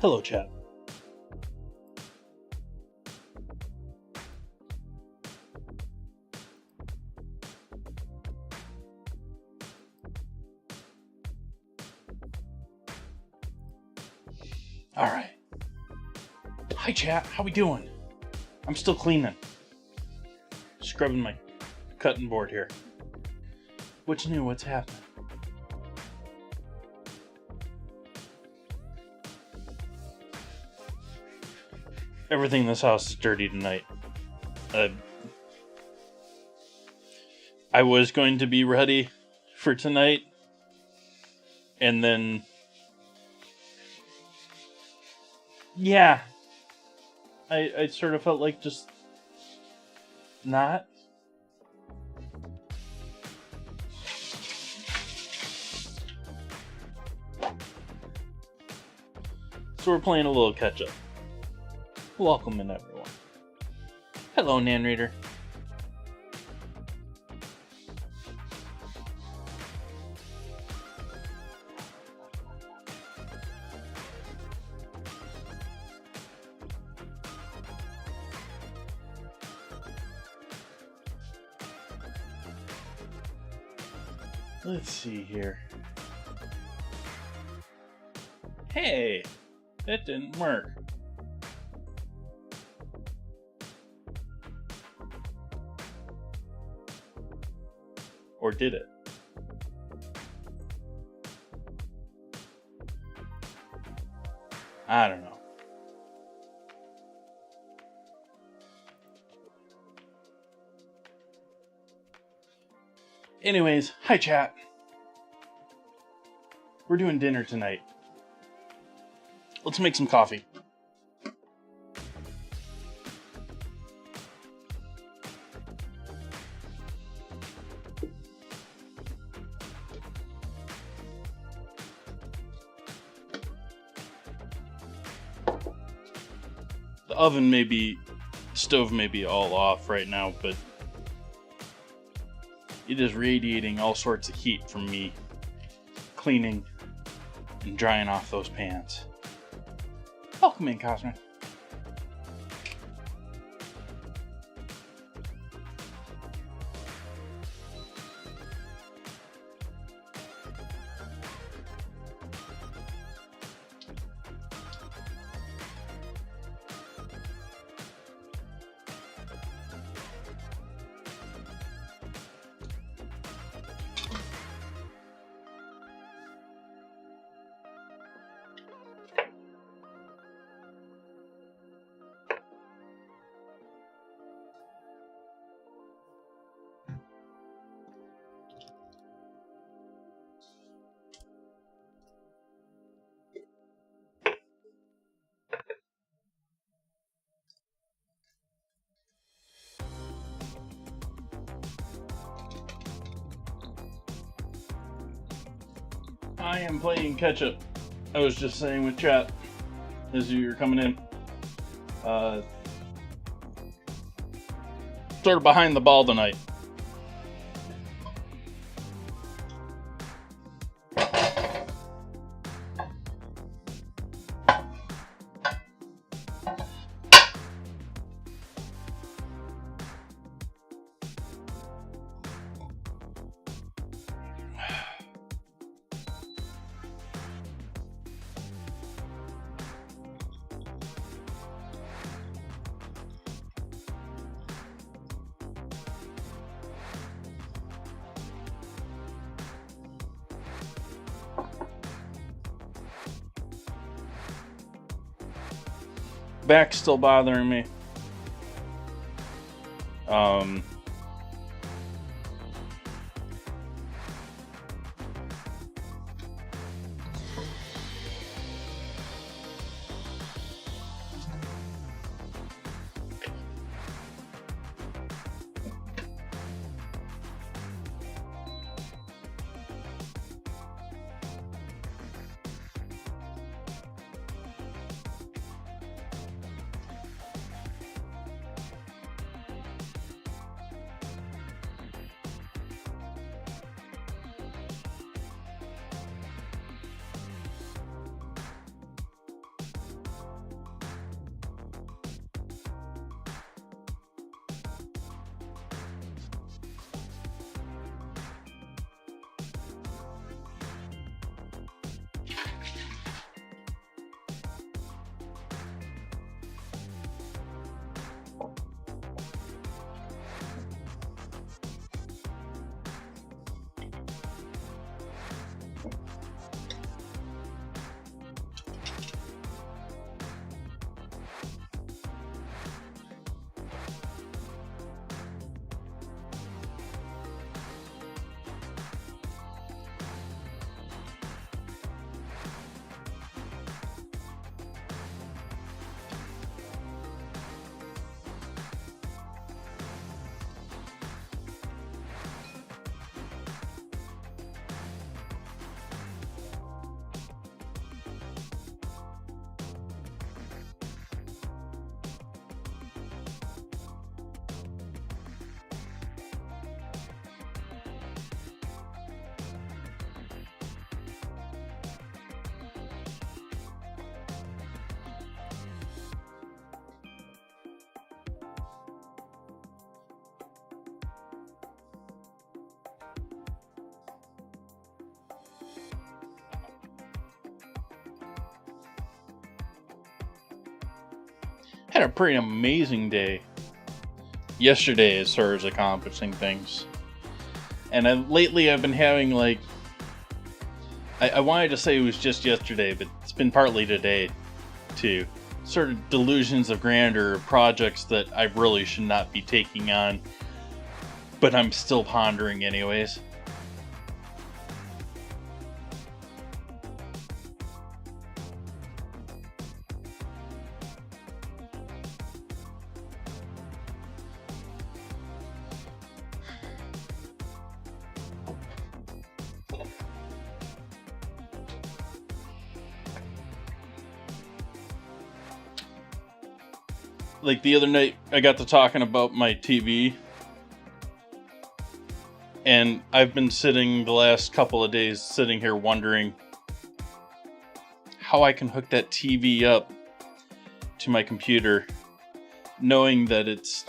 Hello, chat. All right. Hi, chat. How we doing? I'm still cleaning. Scrubbing my cutting board here. What's new? What's happening? Everything in this house is dirty tonight. I was going to be ready for tonight, and then yeah, I sort of felt like just not. So we're playing a little catch up. Welcome in, everyone. Hello, Nan Reader. Let's see here. Hey, that didn't work. Or did it? I don't know. Anyways, hi chat. We're doing dinner tonight. Let's make some coffee. The stove may be all off right now, but it is radiating all sorts of heat from me cleaning and drying off those pans. Welcome in, Cosmic. I am playing catch up. I was just saying with chat as you were coming in. Sort of behind the ball tonight. Back's still bothering me. Had a pretty amazing day yesterday as far as accomplishing things. And lately I've been having like, I wanted to say it was just yesterday, but it's been partly today too. Sort of delusions of grandeur, projects that I really should not be taking on, but I'm still pondering anyways. Like the other night, I got to talking about my TV, and I've been sitting the last couple of days sitting here wondering how I can hook that TV up to my computer, knowing that it's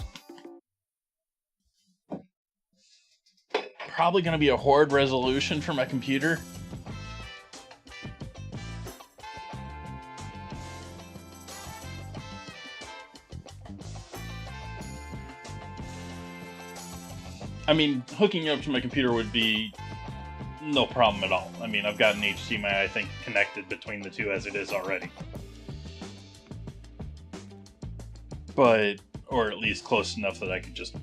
probably going to be a horrid resolution for my computer. I mean, hooking up to my computer would be no problem at all. I mean, I've got an HDMI, I think, connected between the two as it is already. But, or at least close enough that I could just...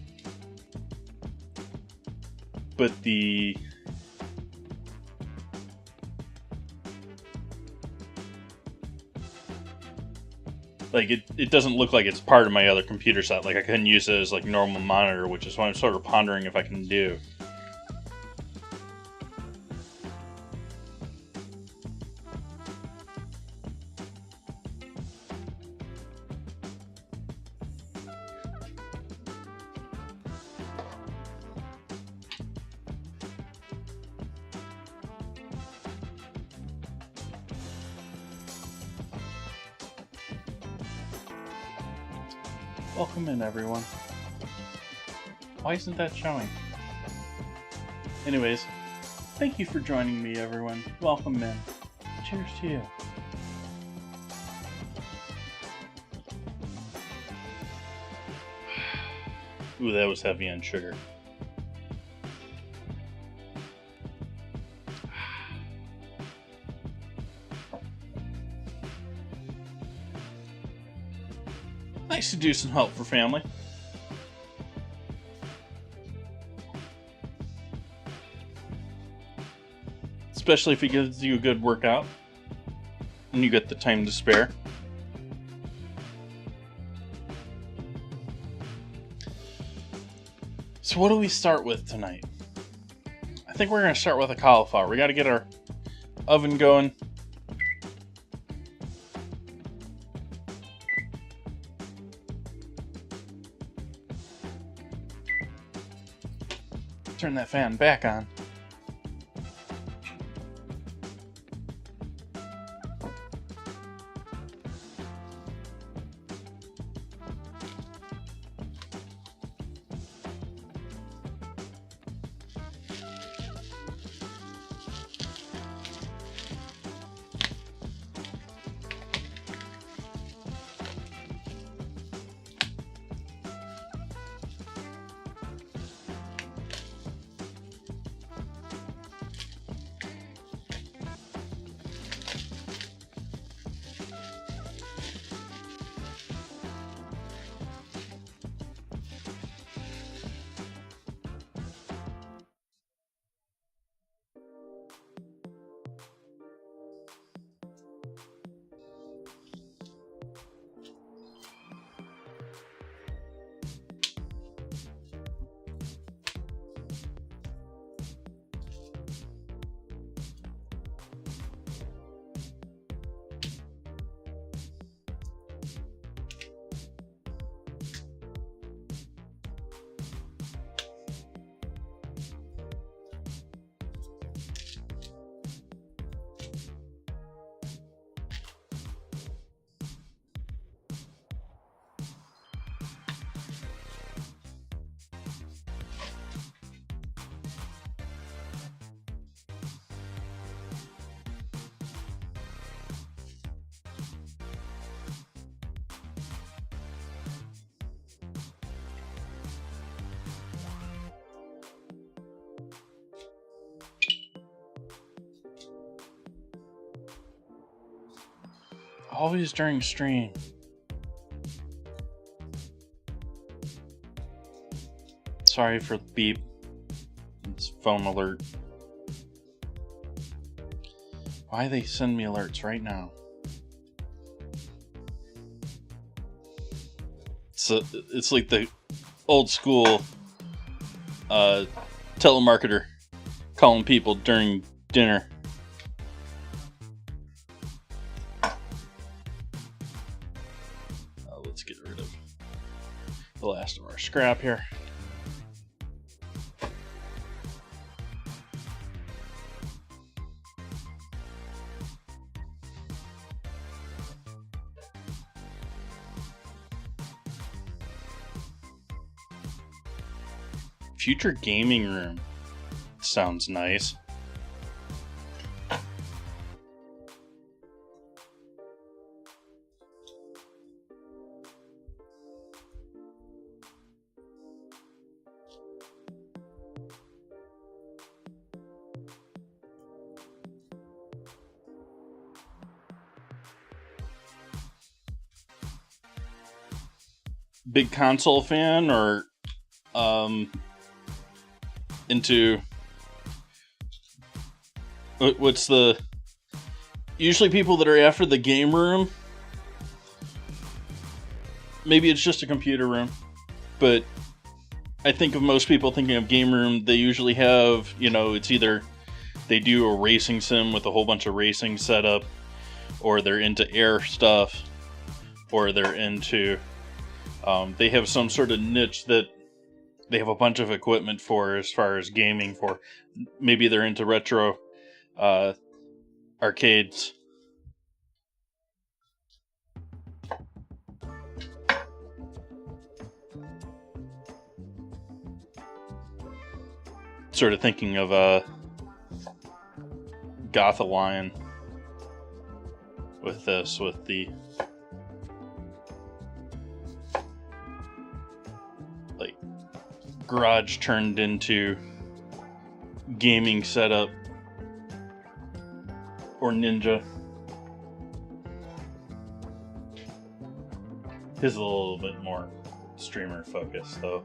But the... Like, it doesn't look like it's part of my other computer set. Like, I couldn't use it as, like, normal monitor, which is what I'm sort of pondering if I can do. Welcome in, everyone. Why isn't that showing? Anyways, thank you for joining me, everyone. Welcome in. Cheers to you. Ooh, that was heavy on sugar. Nice to do some help for family. Especially if it gives you a good workout and you get the time to spare. So what do we start with tonight? I think we're going to start with a cauliflower. We got to get our oven going. Turn that fan back on. Always during stream. Sorry for the beep. It's phone alert. Why they send me alerts right now? It's like the old school telemarketer calling people during dinner. Let's get rid of the last of our scrap here. Future gaming room. Sounds nice. Big console fan or into what's the usually people that are after the game room, maybe it's just a computer room, but I think of most people thinking of game room, they usually have, you know, it's either they do a racing sim with a whole bunch of racing setup, or they're into air stuff, or they're into they have some sort of niche that they have a bunch of equipment for as far as gaming for. Maybe they're into retro arcades. Sort of thinking of Gothalion with this, with the like garage turned into gaming setup, or Ninja. His is a little bit more streamer focused though.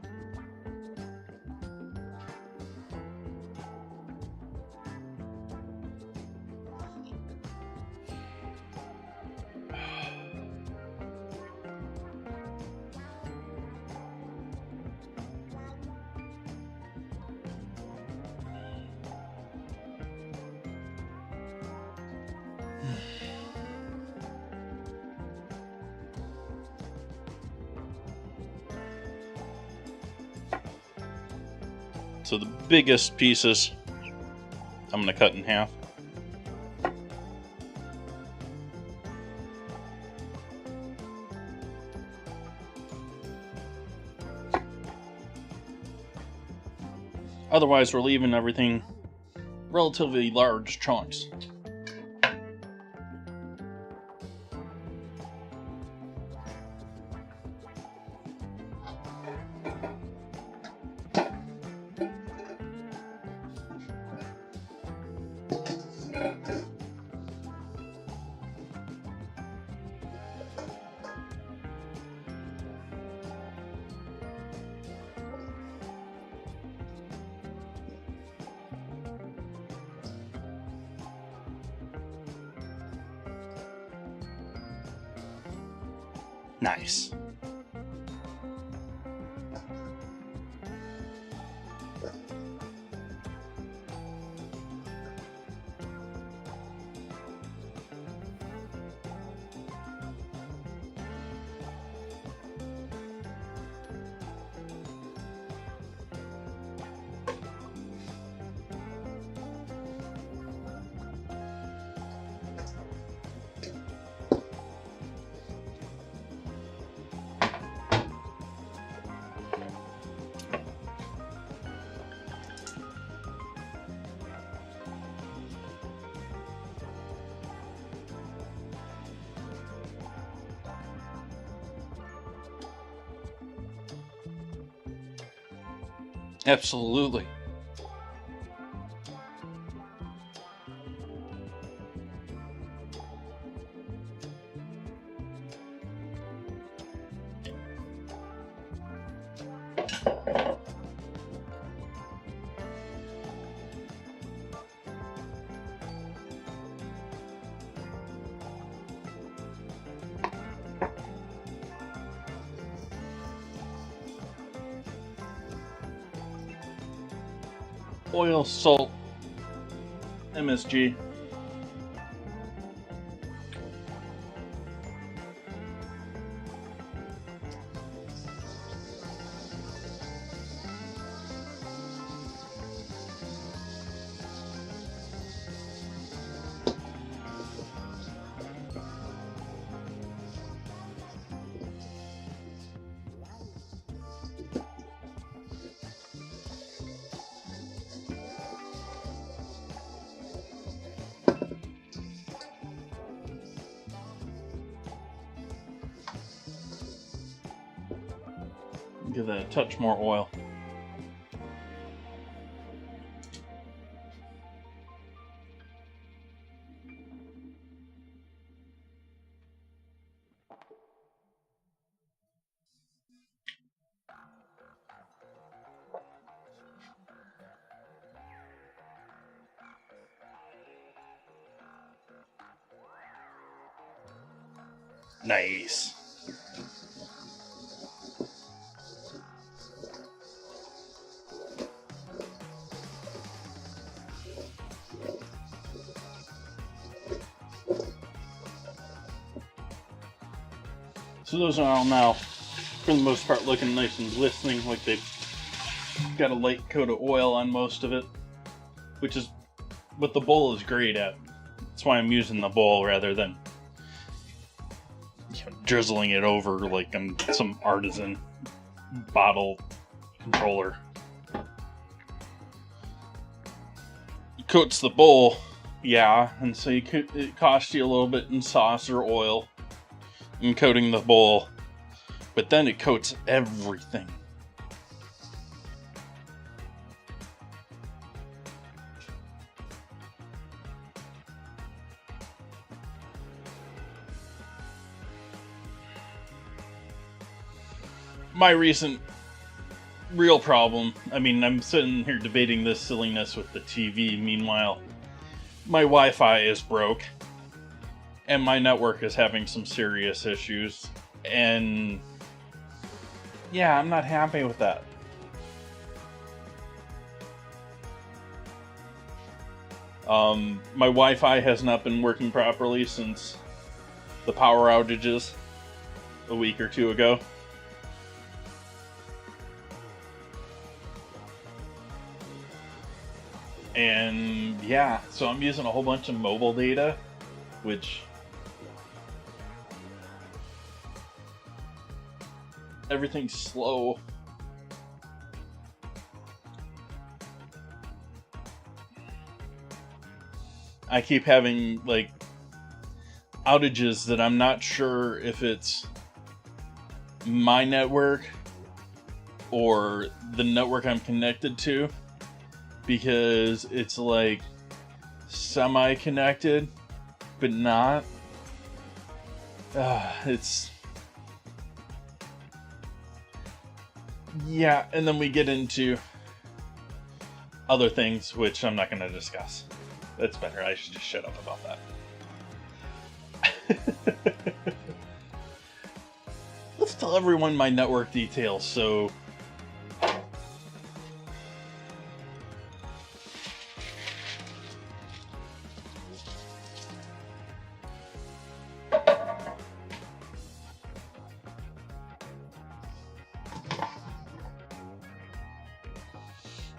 So the biggest pieces I'm going to cut in half. Otherwise, we're leaving everything relatively large chunks. Nice. Absolutely. Oil, salt, MSG. Give that a touch more oil. Nice. So those are all now, for the most part, looking nice and glistening, like they've got a light coat of oil on most of it, which is what the bowl is great at. That's why I'm using the bowl rather than drizzling it over like I'm some artisan bottle controller. It coats the bowl, yeah, and so it costs you a little bit in sauce or oil in coating the bowl, but then it coats everything. My recent real problem, I mean, I'm sitting here debating this silliness with the TV. Meanwhile, my Wi-Fi is broke, and my network is having some serious issues, and yeah, I'm not happy with that. My Wi-Fi has not been working properly since the power outages a week or two ago. And yeah, so I'm using a whole bunch of mobile data, which everything's slow. I keep having like outages that I'm not sure if it's my network or the network I'm connected to, because it's like semi-connected but not. It's yeah, and then we get into other things which I'm not going to discuss. That's better. I should just shut up about that. Let's tell everyone my network details. So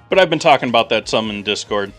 but I've been talking about that some in Discord.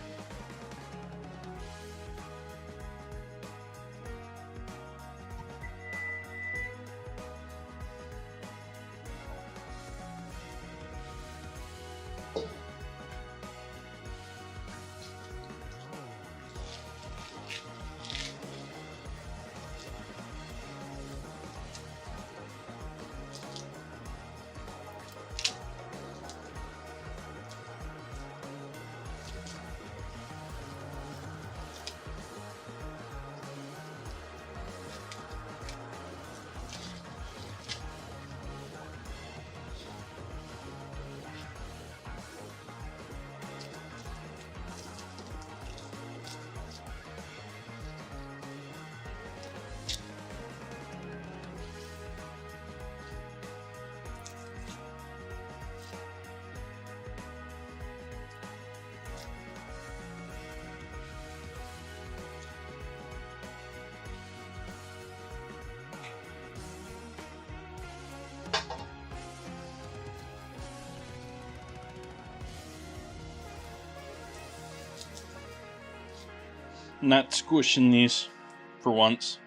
not squishing these for once.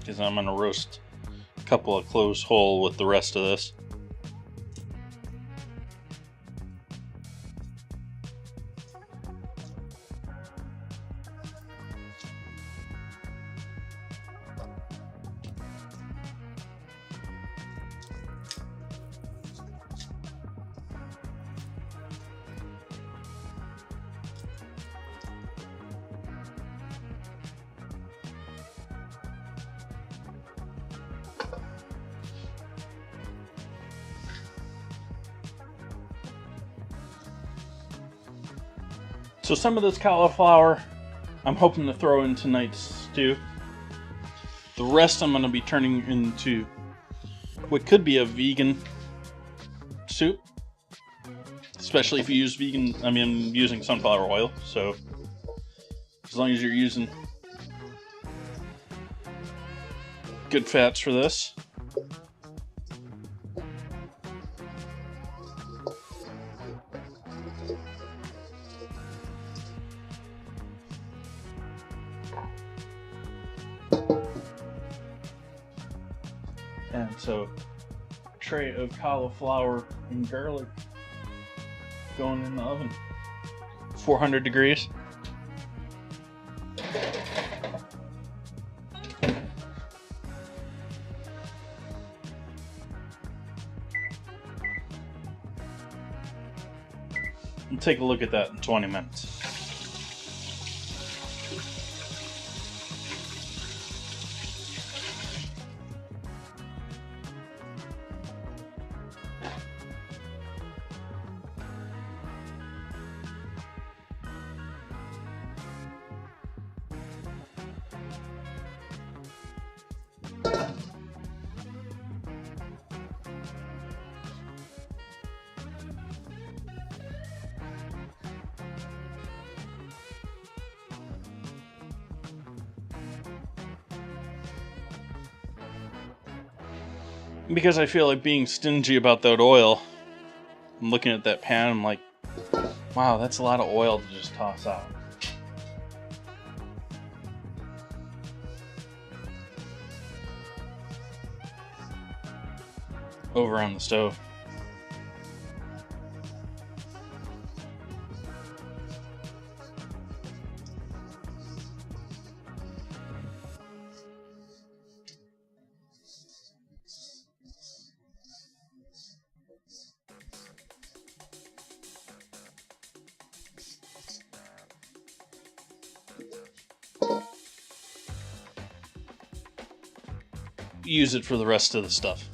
Because I'm going to roast a couple of cloves whole with the rest of this. So some of this cauliflower I'm hoping to throw in tonight's stew. The rest I'm going to be turning into what could be a vegan soup. Especially if you use vegan, I'm using sunflower oil, so as long as you're using good fats for this. And so, a tray of cauliflower and garlic going in the oven. 400 degrees. And take a look at that in 20 minutes. Because I feel like being stingy about that oil, I'm looking at that pan, I'm like, wow, that's a lot of oil to just toss out. Over on the stove. Use it for the rest of the stuff.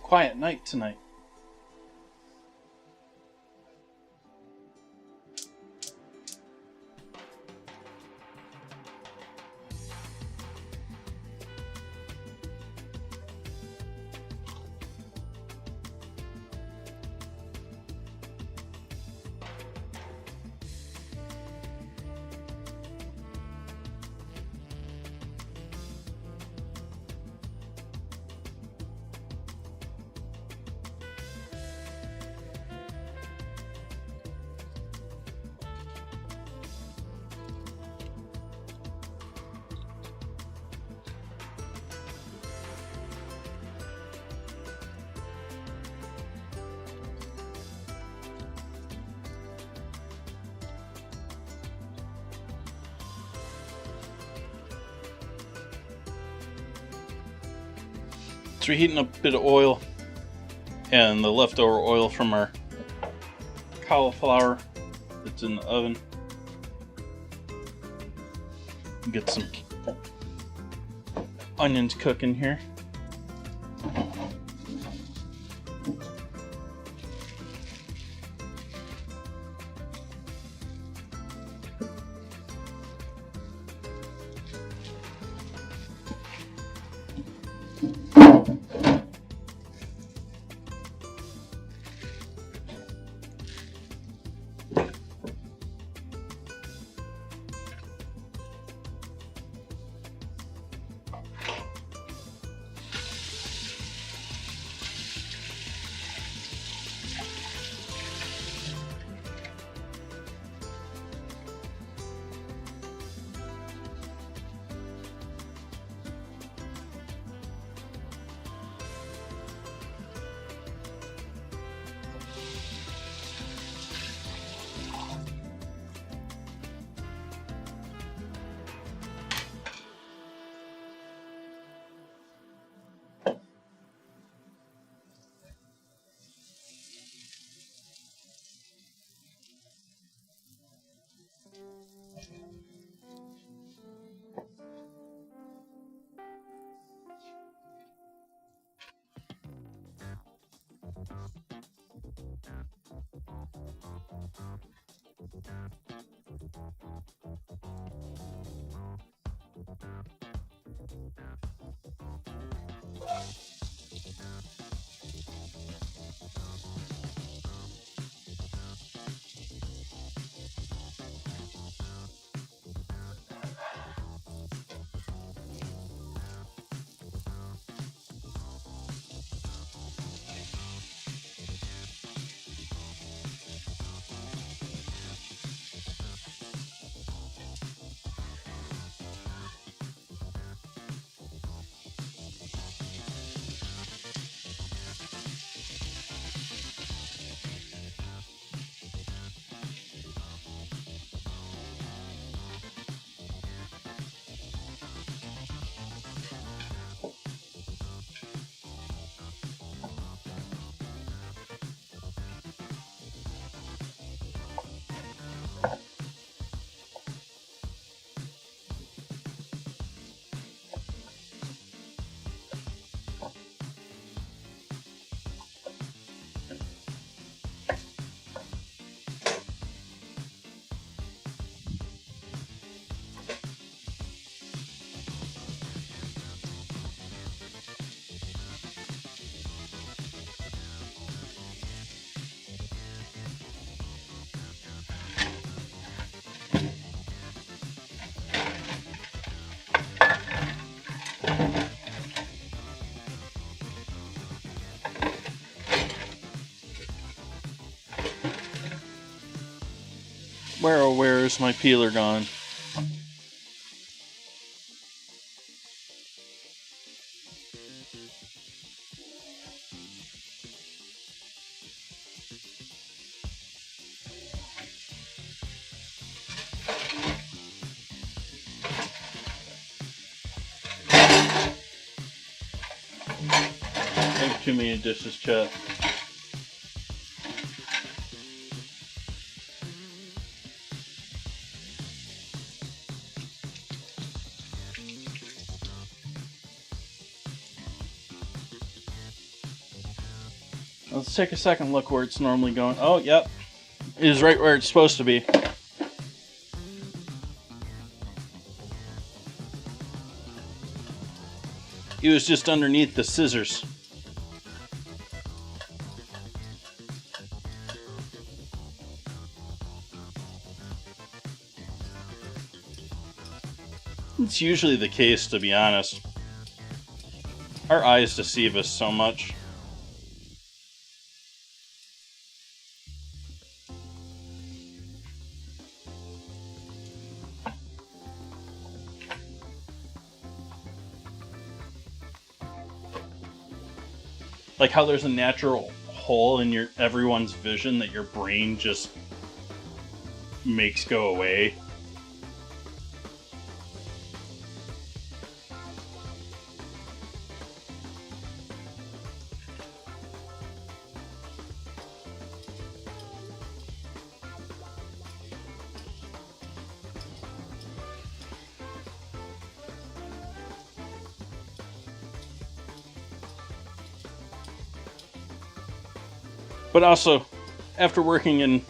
quiet night tonight. So we're heating up a bit of oil and the leftover oil from our cauliflower that's in the oven. Get some onions cooking here. Where is my peeler gone? I have too many dishes, chat. Let's take a second look where it's normally going. Oh, yep. It is right where it's supposed to be. It was just underneath the scissors. It's usually the case, to be honest. Our eyes deceive us so much. Like how there's a natural hole in everyone's vision that your brain just makes go away. But also, after working in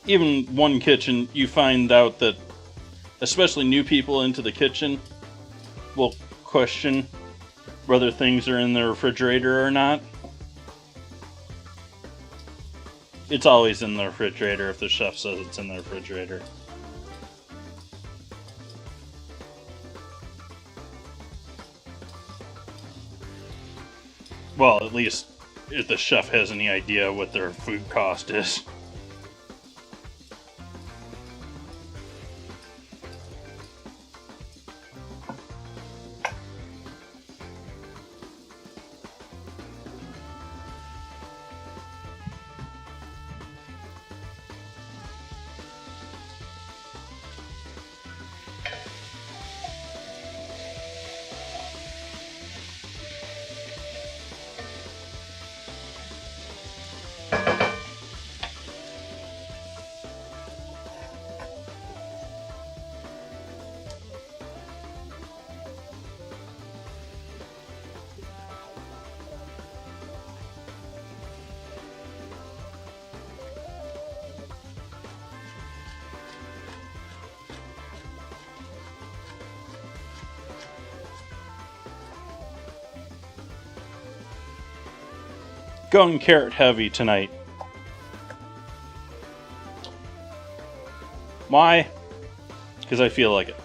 even one kitchen, you find out that, especially new people into the kitchen, will question whether things are in the refrigerator or not. It's always in the refrigerator if the chef says it's in the refrigerator. Well, at least if the chef has any idea what their food cost is. Going carrot heavy tonight. Why? Because I feel like it.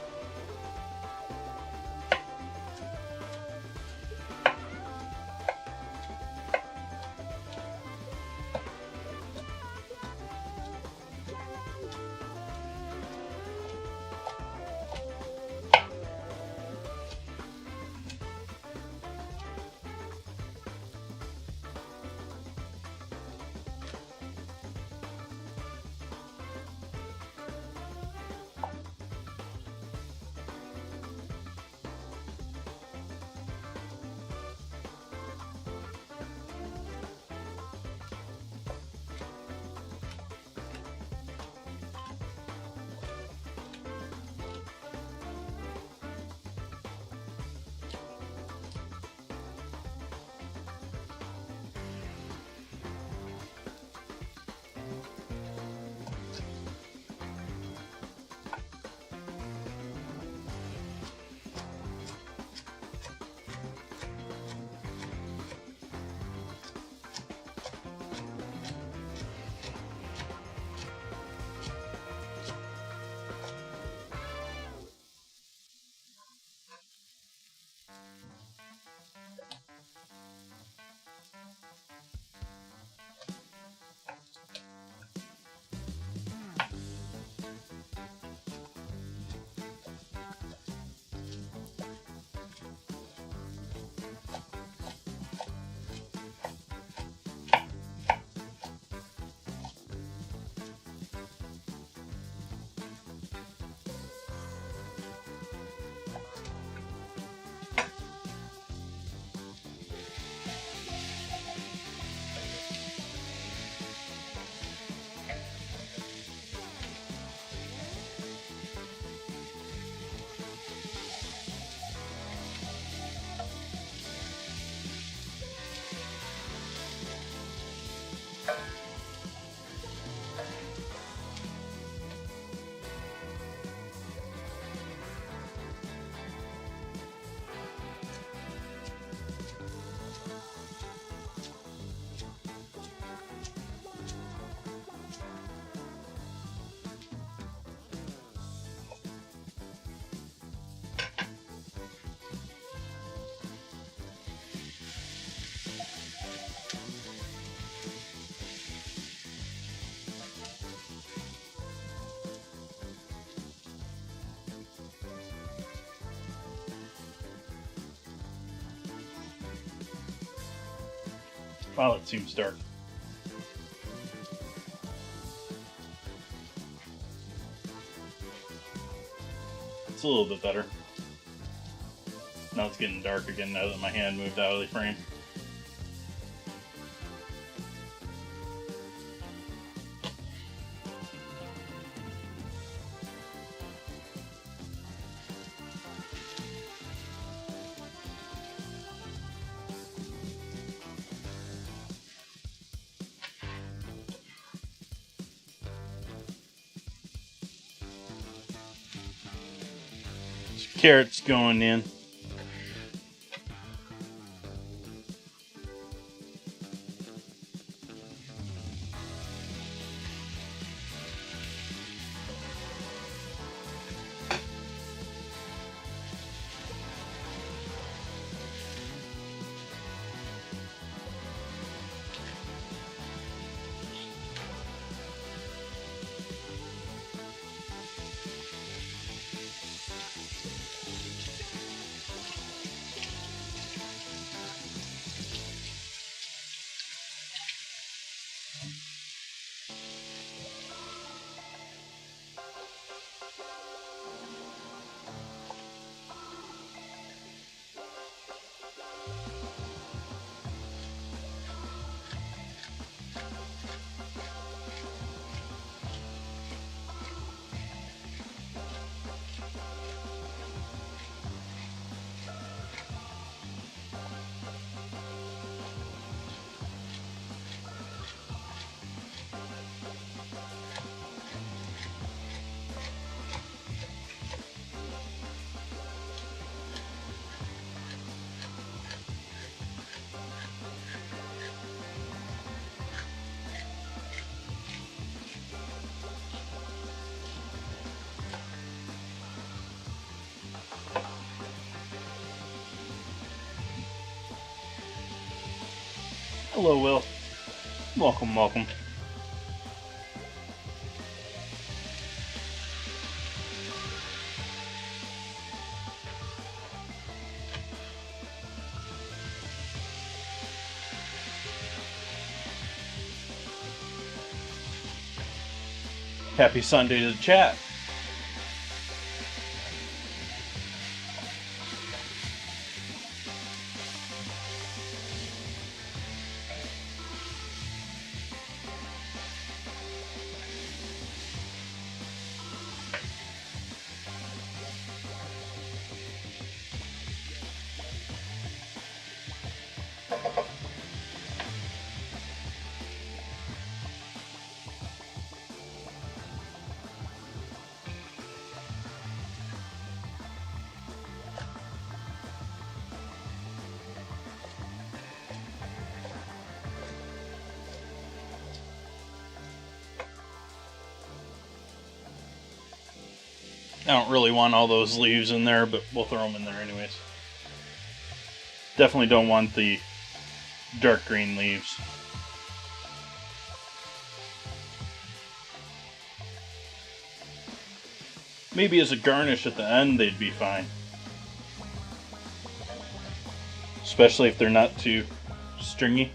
Wow, it seems dark. It's a little bit better. Now it's getting dark again now that my hand moved out of the frame. Carrots going in. Hello, Will. Welcome, welcome. Happy Sunday to the chat. I don't really want all those leaves in there, but we'll throw them in there anyways. Definitely don't want the dark green leaves. Maybe as a garnish at the end they'd be fine. Especially if they're not too stringy.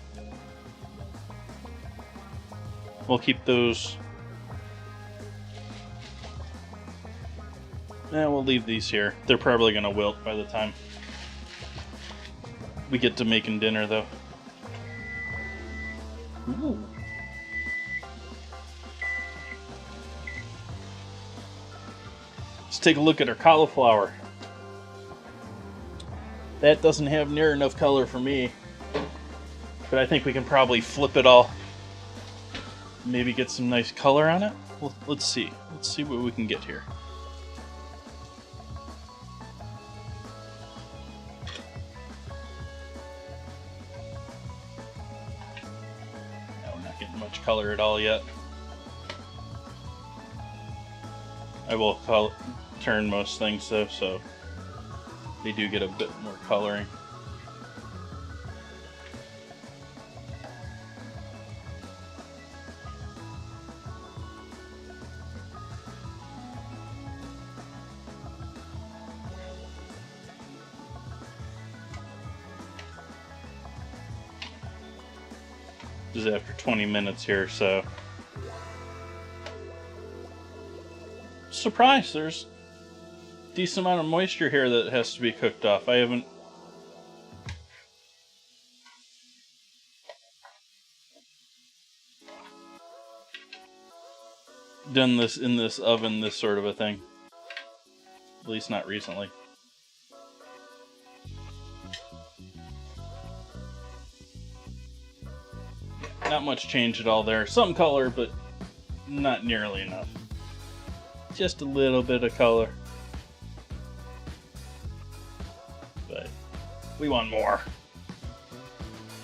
We'll keep those. We'll leave these here. They're probably going to wilt by the time we get to making dinner, though. Ooh. Let's take a look at our cauliflower. That doesn't have near enough color for me, but I think we can probably flip it all. Maybe get some nice color on it. Well, let's see. Let's see what we can get here. Much color at all yet. I will turn most things though, so they do get a bit more coloring. This is after 20 minutes here, so... Surprise! There's a decent amount of moisture here that has to be cooked off. I haven't... done this in this oven, this sort of a thing. At least not recently. Not much change at all there. Some color, but not nearly enough. Just a little bit of color. But we want more.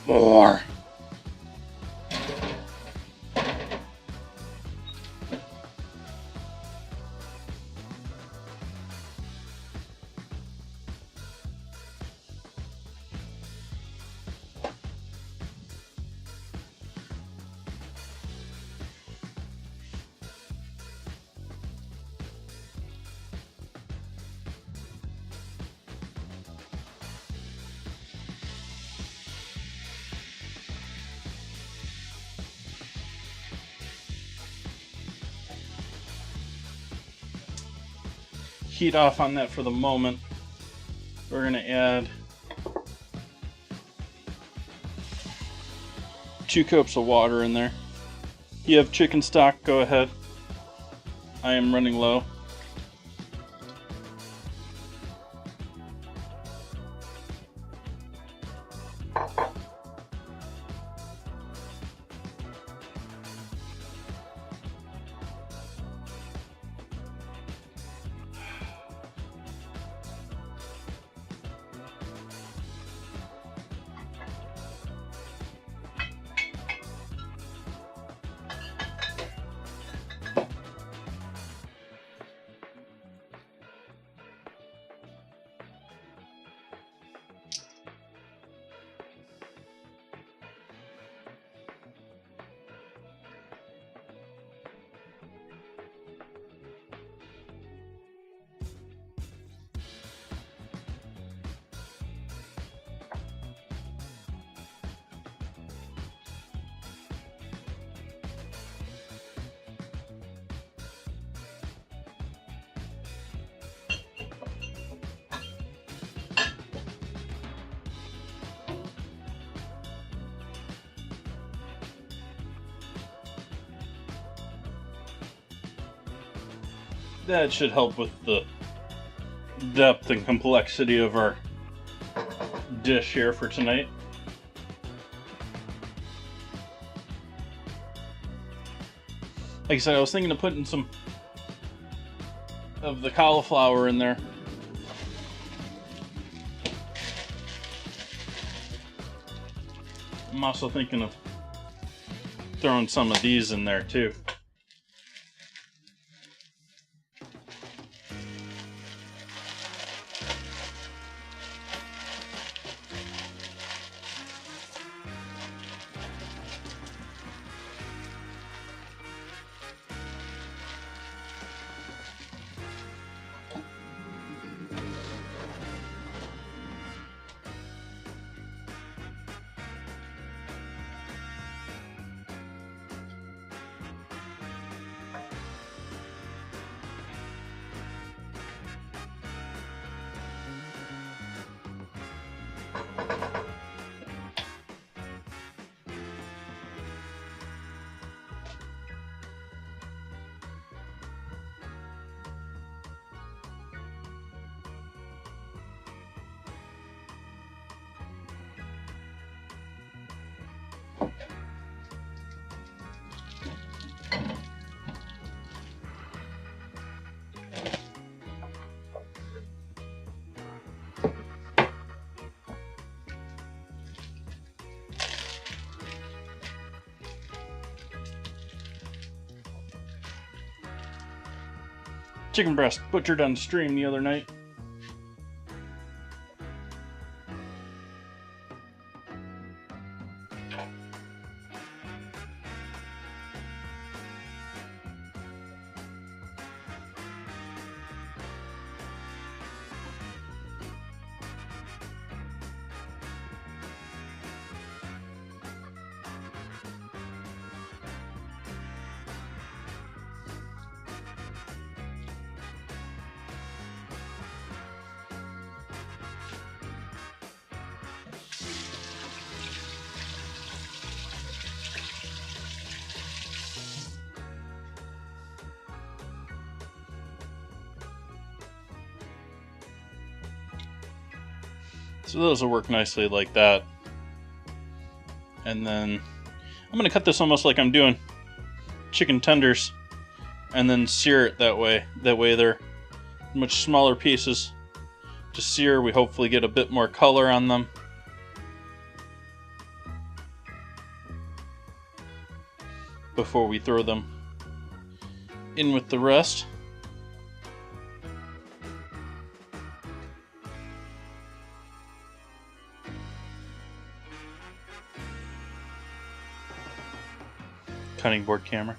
More! Heat off on that for the moment. We're going to add 2 cups of water in there. If you have chicken stock, go ahead. I am running low. That should help with the depth and complexity of our dish here for tonight. Like I said, I was thinking of putting some of the cauliflower in there. I'm also thinking of throwing some of these in there too. Chicken breast butchered on stream the other night. So those will work nicely like that. And then I'm going to cut this almost like I'm doing chicken tenders, and then sear it that way. That way they're much smaller pieces to sear. We hopefully get a bit more color on them. Before we throw them in with the rest. Cutting board camera.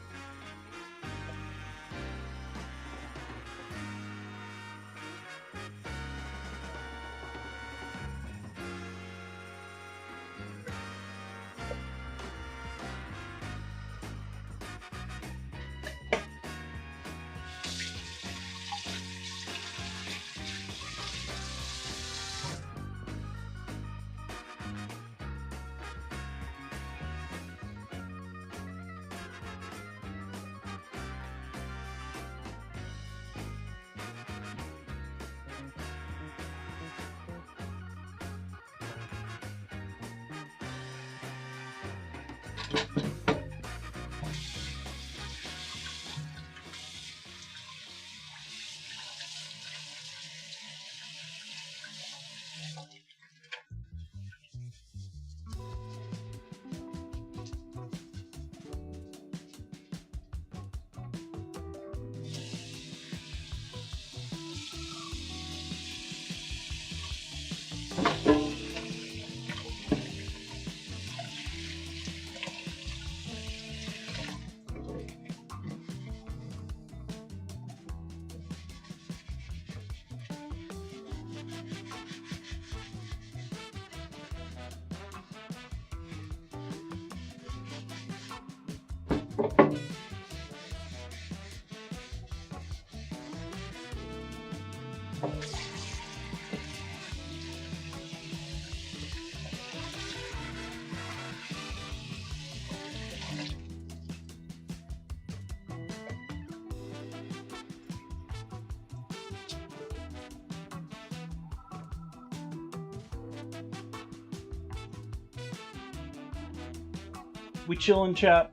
We chillin', chat?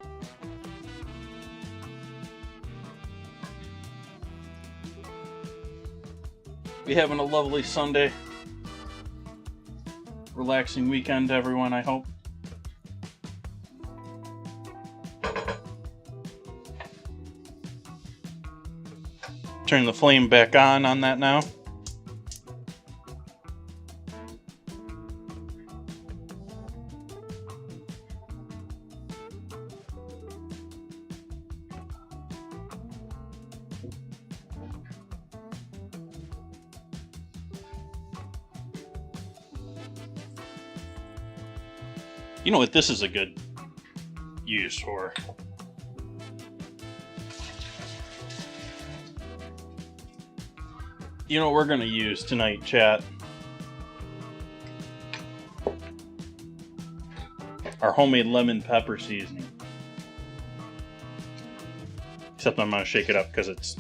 We having a lovely Sunday. Relaxing weekend, everyone, I hope. Turn the flame back on that now. You know what this is a good use for? You know what we're going to use tonight, chat? Our homemade lemon pepper seasoning. Except I'm going to shake it up because it's...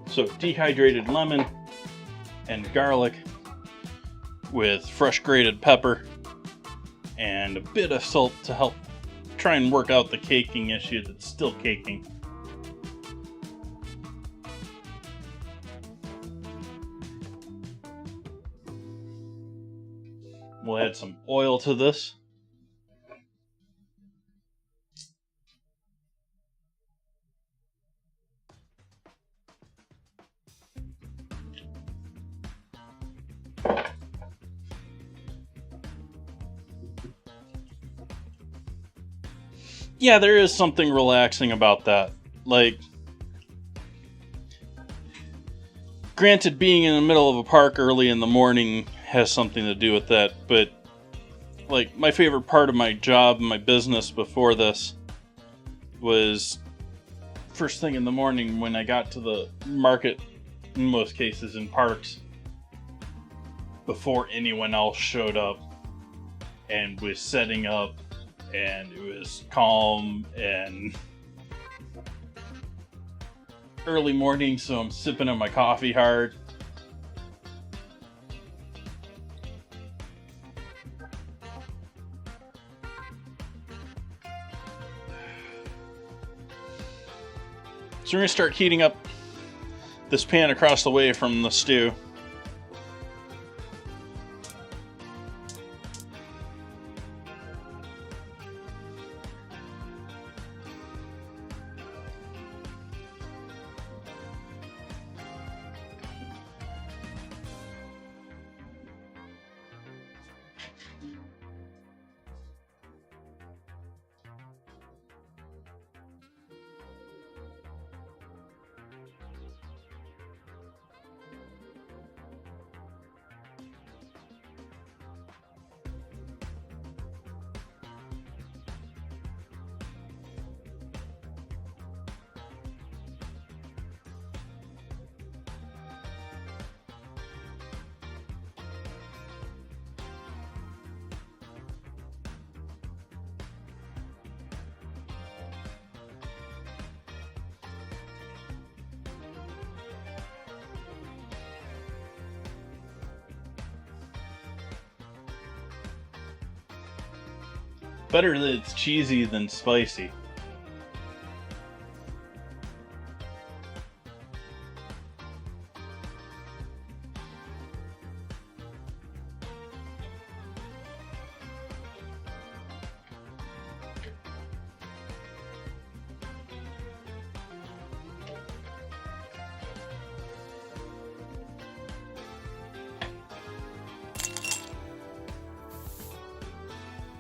So dehydrated lemon and garlic with fresh grated pepper and a bit of salt to help try and work out the caking issue that's still caking. We'll add some oil to this. Yeah, there is something relaxing about that. Like, Granted, being in the middle of a park early in the morning has something to do with that, but like my favorite part of my job and my business before this was first thing in the morning when I got to the market, in most cases in parks, before anyone else showed up and was setting up, and it was calm and early morning, so I'm sipping on my coffee hard. So we're going to start heating up this pan across the way from the stew. Better that it's cheesy than spicy.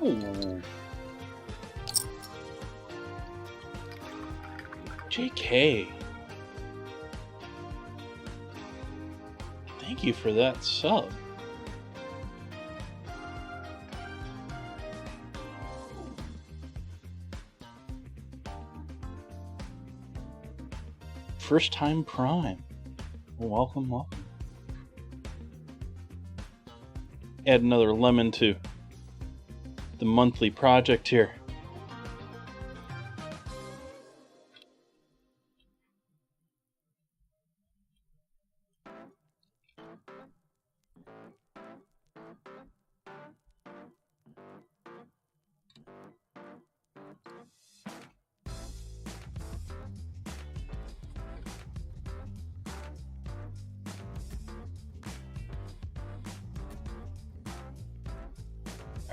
Ooh. JK. Thank you for that sub. First time Prime. Welcome, welcome. Add another lemon to the monthly project here.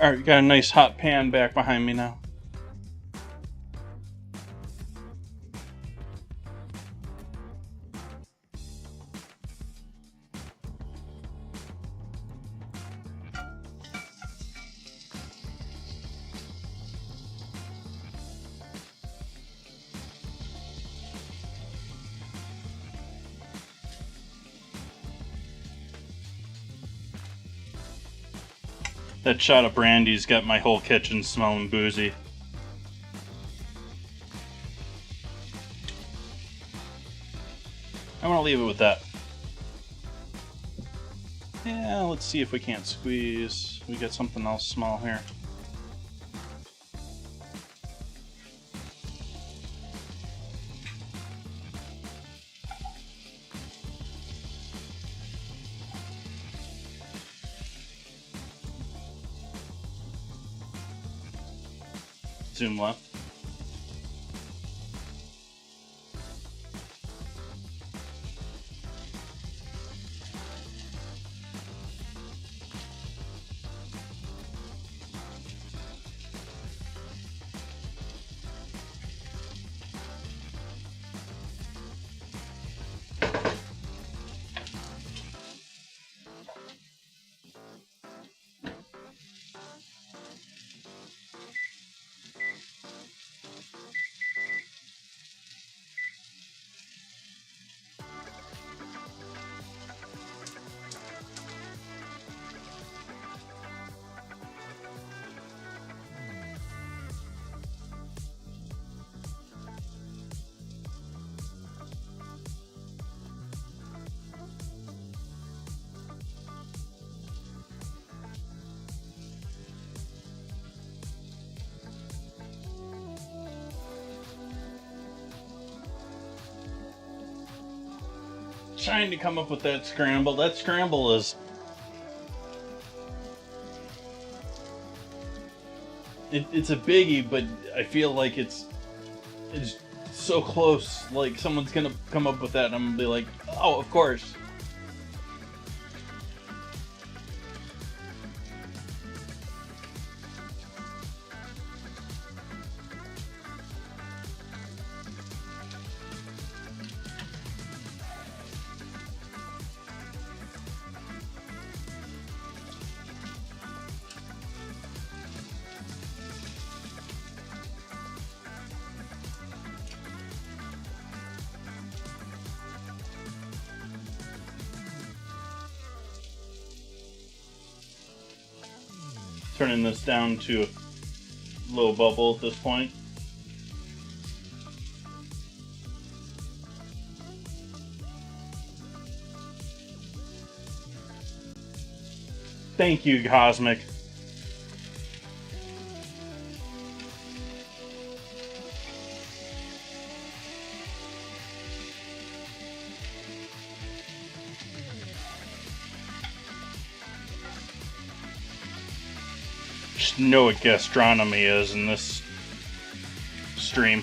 Alright, got a nice hot pan back behind me now. That shot of brandy's got my whole kitchen smelling boozy. I'm gonna leave it with that. Yeah, let's see if we can't squeeze. We got something else small here. Zoom left. trying to come up with that scramble. That scramble is... It's a biggie, but I feel like it's so close. Like, someone's gonna come up with that and I'm gonna be like, oh, of course. Turning this down to a low bubble at this point. Thank you, Cosmic. Just know what gastronomy is in this stream.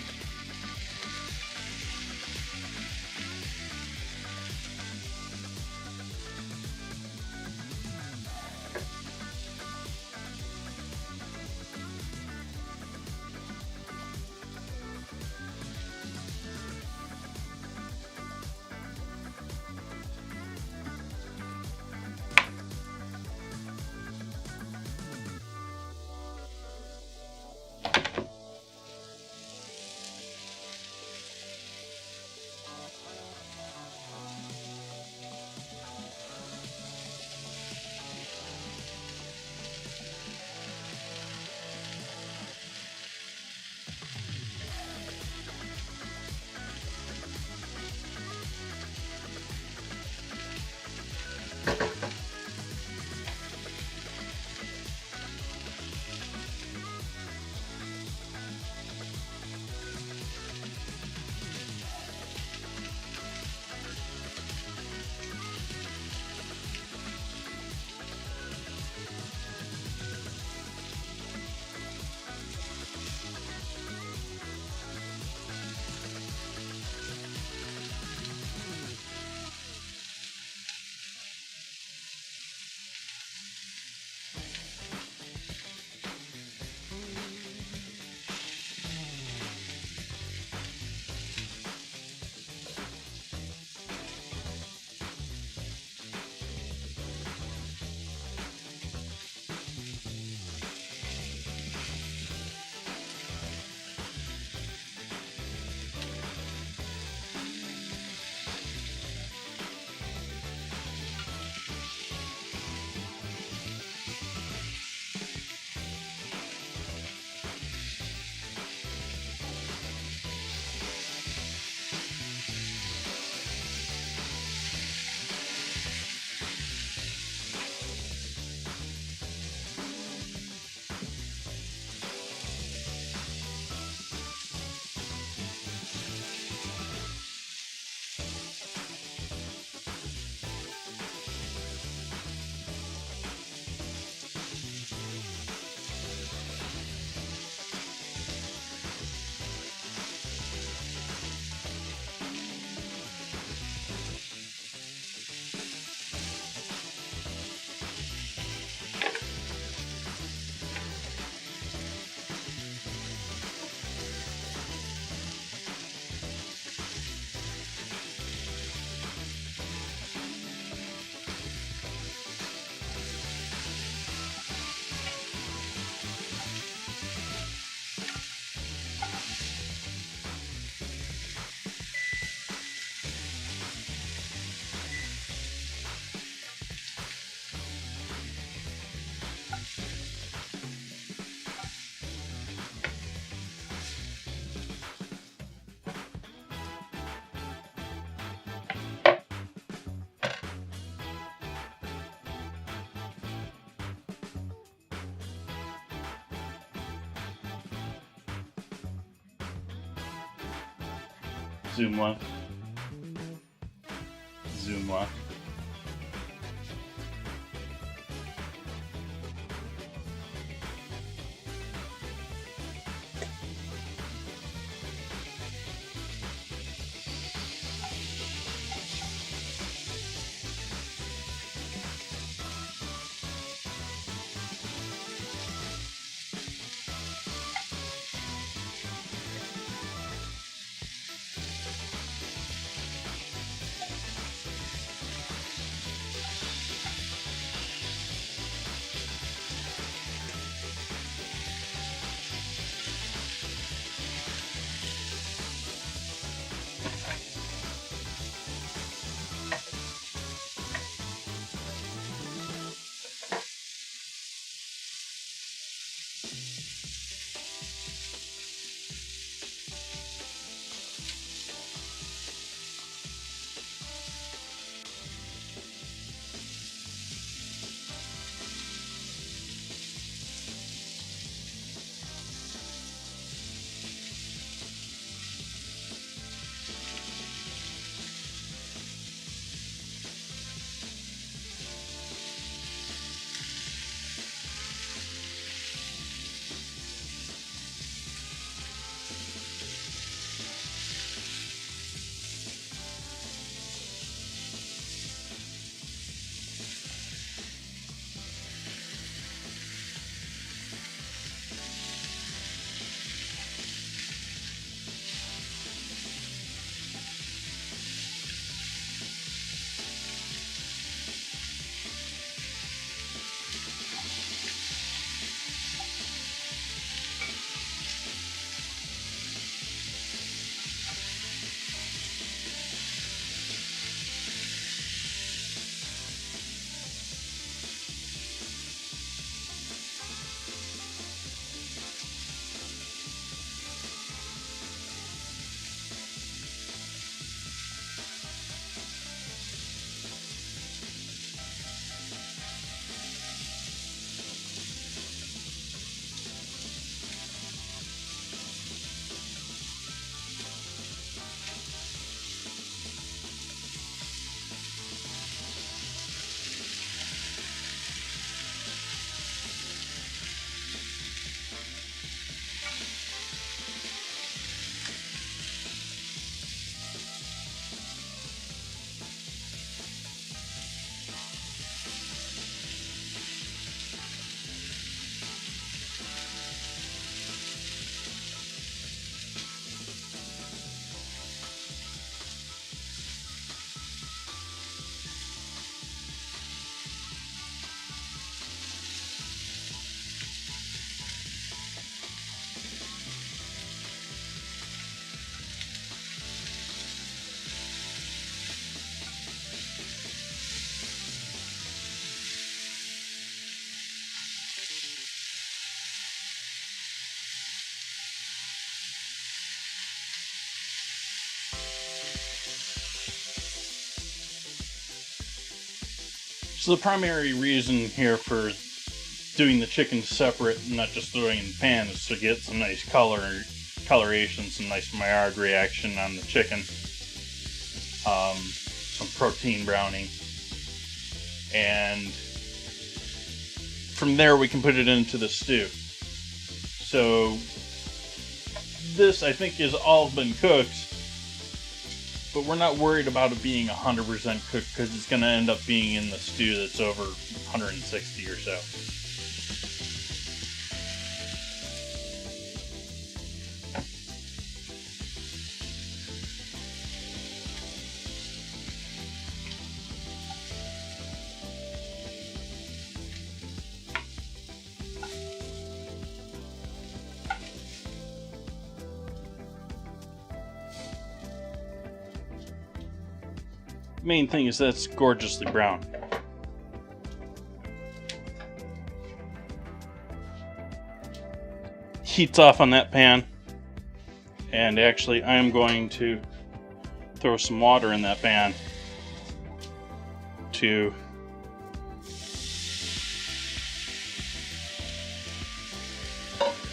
Zoom left. Zoom consume left. So the primary reason here for doing the chicken separate and not just throwing in the pan is to get some nice coloration, some nice Maillard reaction on the chicken, some protein browning, and from there we can put it into the stew. So this, I think, is all been cooked, but we're not worried about it being 100% cooked because it's going to end up being in the stew that's over 160 or so. Main thing is that's gorgeously brown. Heat's off on that pan, and actually I am going to throw some water in that pan to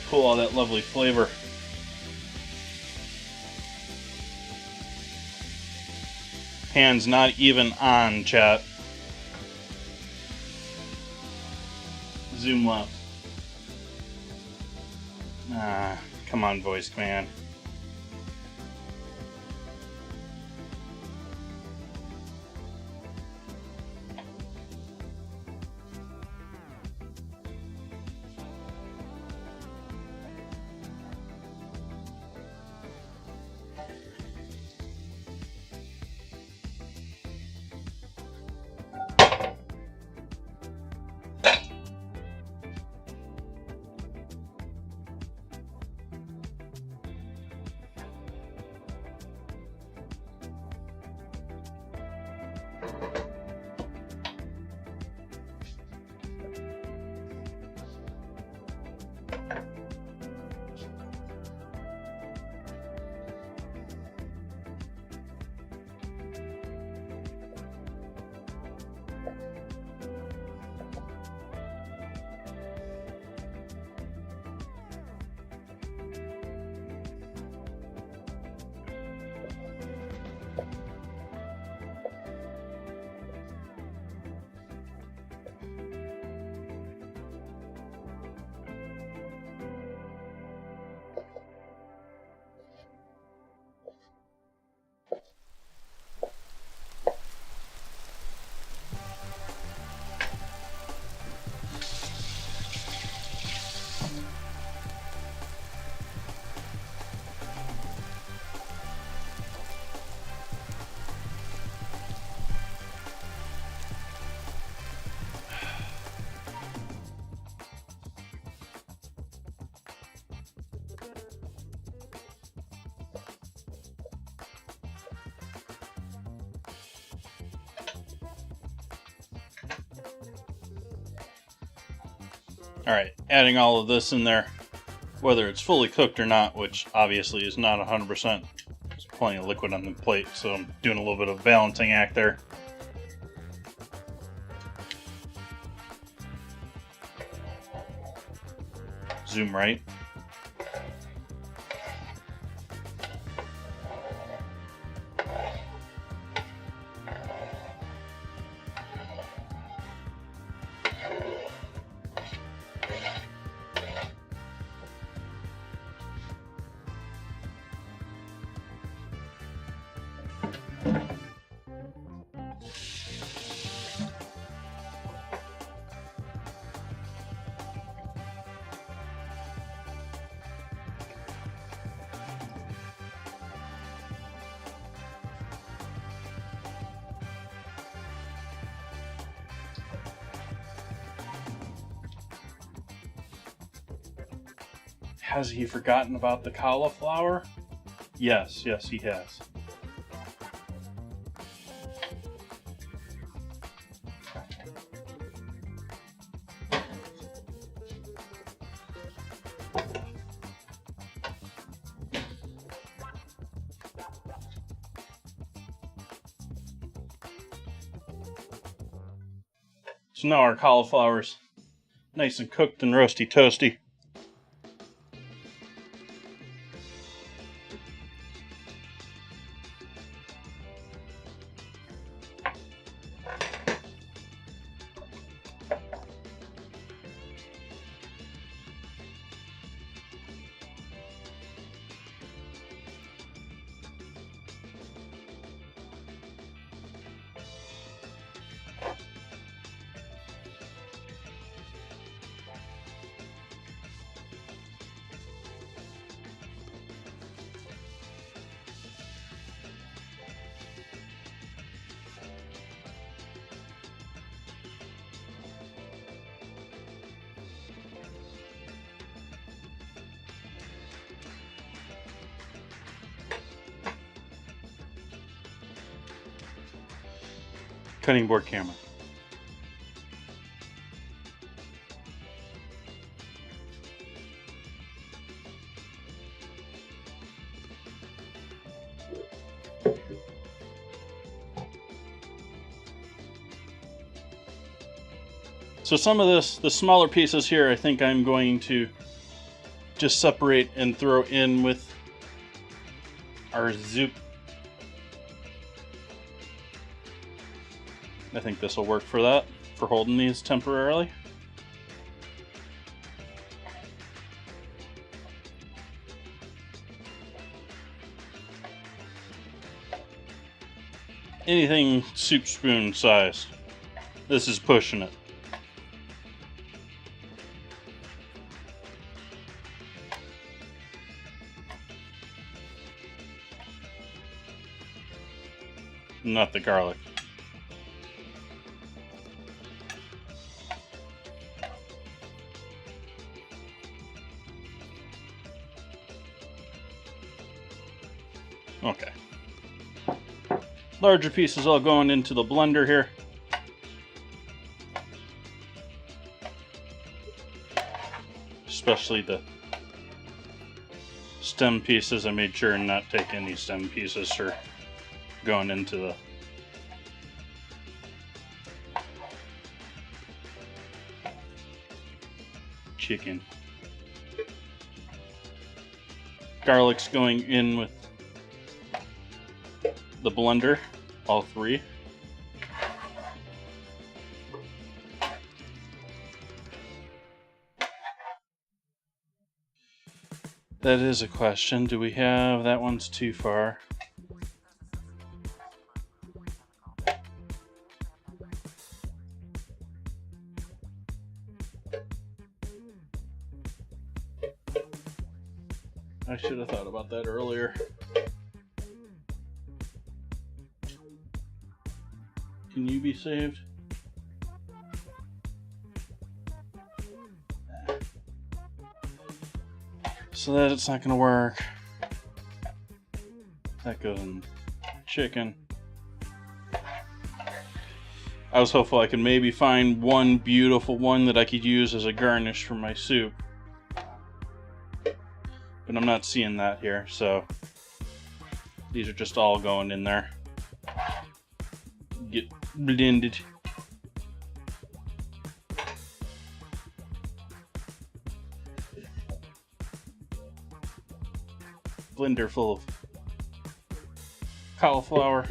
pull all that lovely flavor. Pan's not even on, chat. Zoom left. Ah, come on, voice command. Alright, adding all of this in there, whether it's fully cooked or not, which obviously is not 100%. There's plenty of liquid on the plate, so I'm doing a little bit of a balancing act there. Zoom right. Has he forgotten about the cauliflower? Yes, he has. So now our cauliflower's nice and cooked and roasty toasty. Cutting board camera. So some of this, the smaller pieces here, I think I'm going to just separate and throw in with our I think this will work for that, for holding these temporarily. Anything soup spoon size. This is pushing it. Not the garlic. Okay. Larger pieces all going into the blender here. Especially the stem pieces. I made sure and not take any stem pieces for going into the chicken. Garlic's going in with the blender, all three. That is a question. Do we have... that one's too far. I should have thought about that earlier. Can you be saved? So that it's not gonna work. That goes in chicken. I was hopeful I could maybe find one beautiful one that I could use as a garnish for my soup. But I'm not seeing that here, so these are just all going in there. Get blended. Blender full of cauliflower.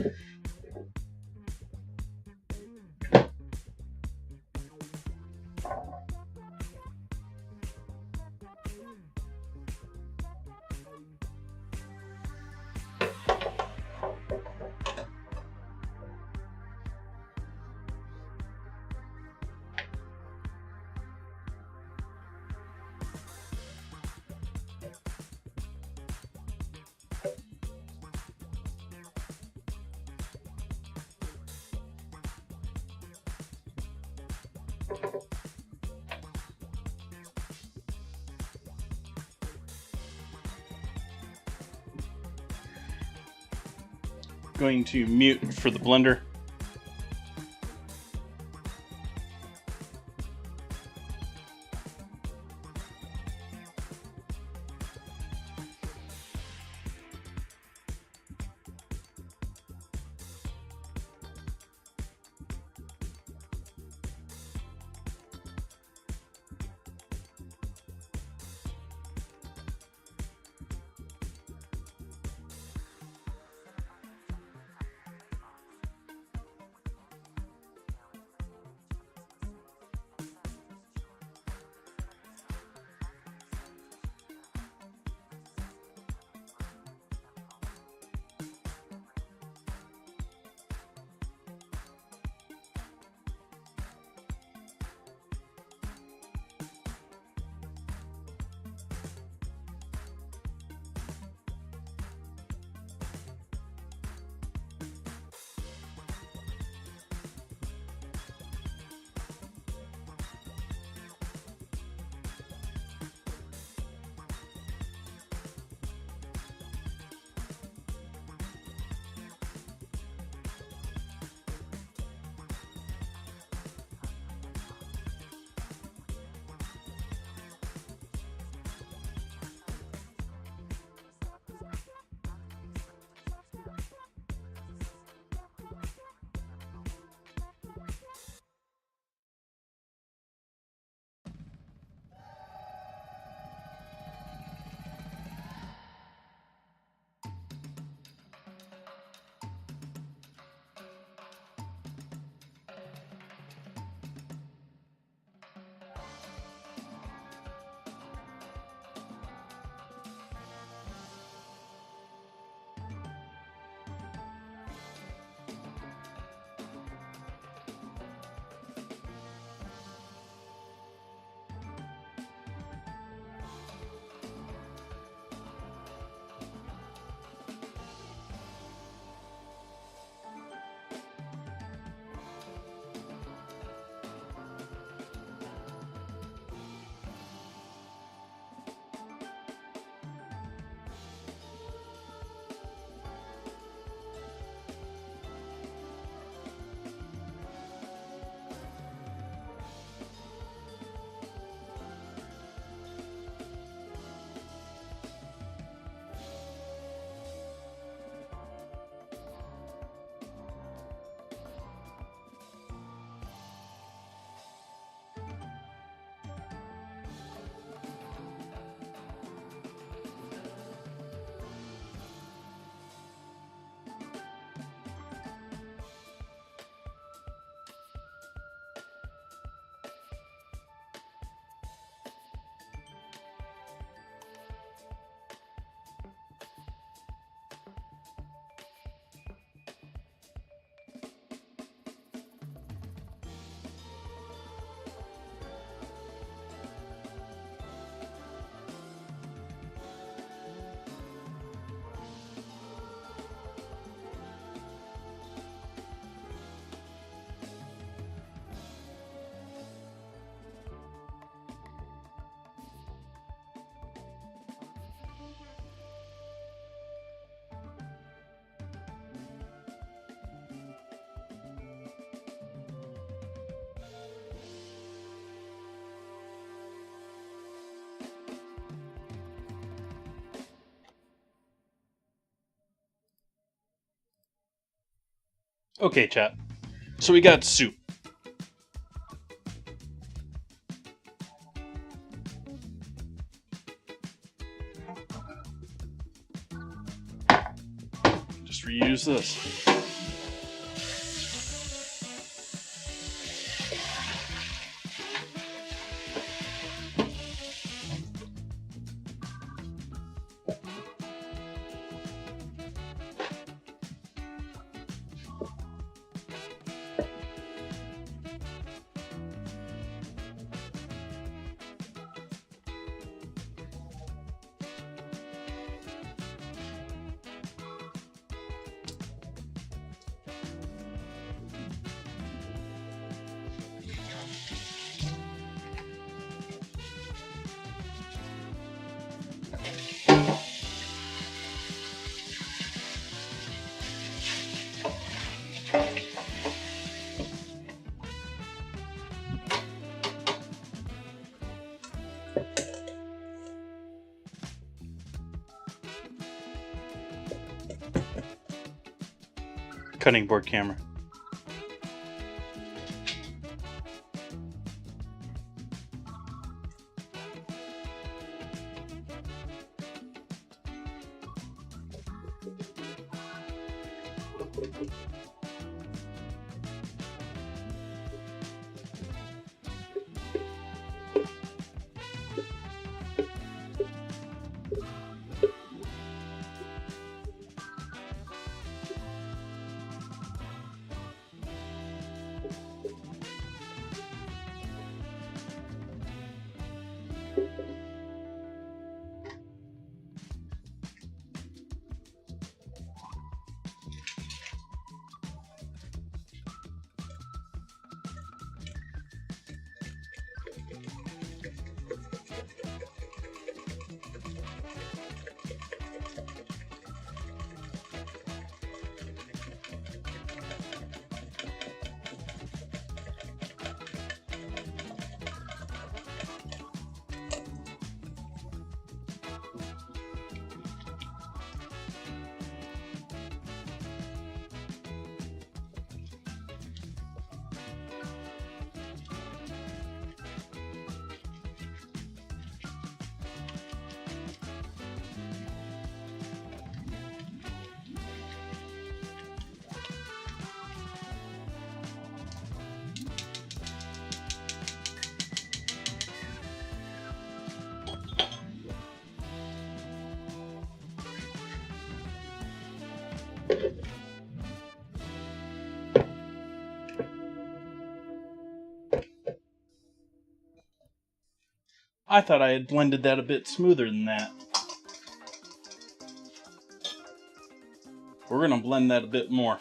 Going to mute for the blender. Okay, chat. So we got soup. Just reuse this. Cutting board camera. I thought I had blended that a bit smoother than that. We're gonna blend that a bit more.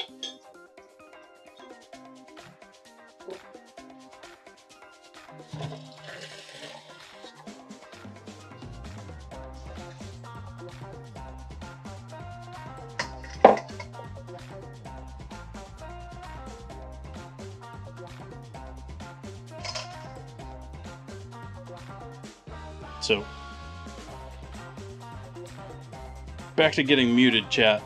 So, back to getting muted, chat.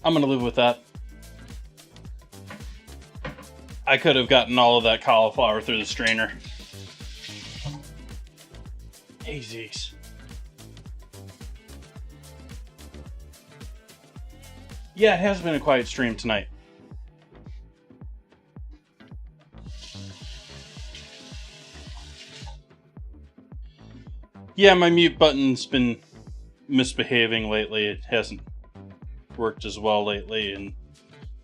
I'm gonna live with that. I could have gotten all of that cauliflower through the strainer. Easies. Yeah, it has been a quiet stream tonight. Yeah, my mute button's been misbehaving lately. It hasn't worked as well lately, and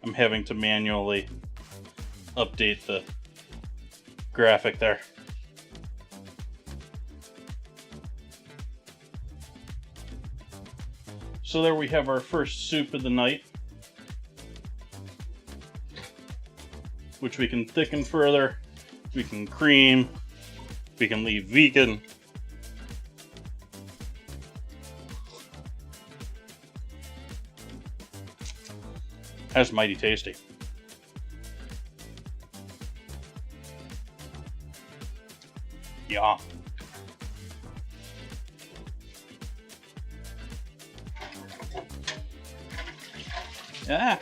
I'm having to manually update the graphic there. So there we have our first soup of the night, which we can thicken further, we can cream, we can leave vegan. That's mighty tasty. Yeah. Yeah.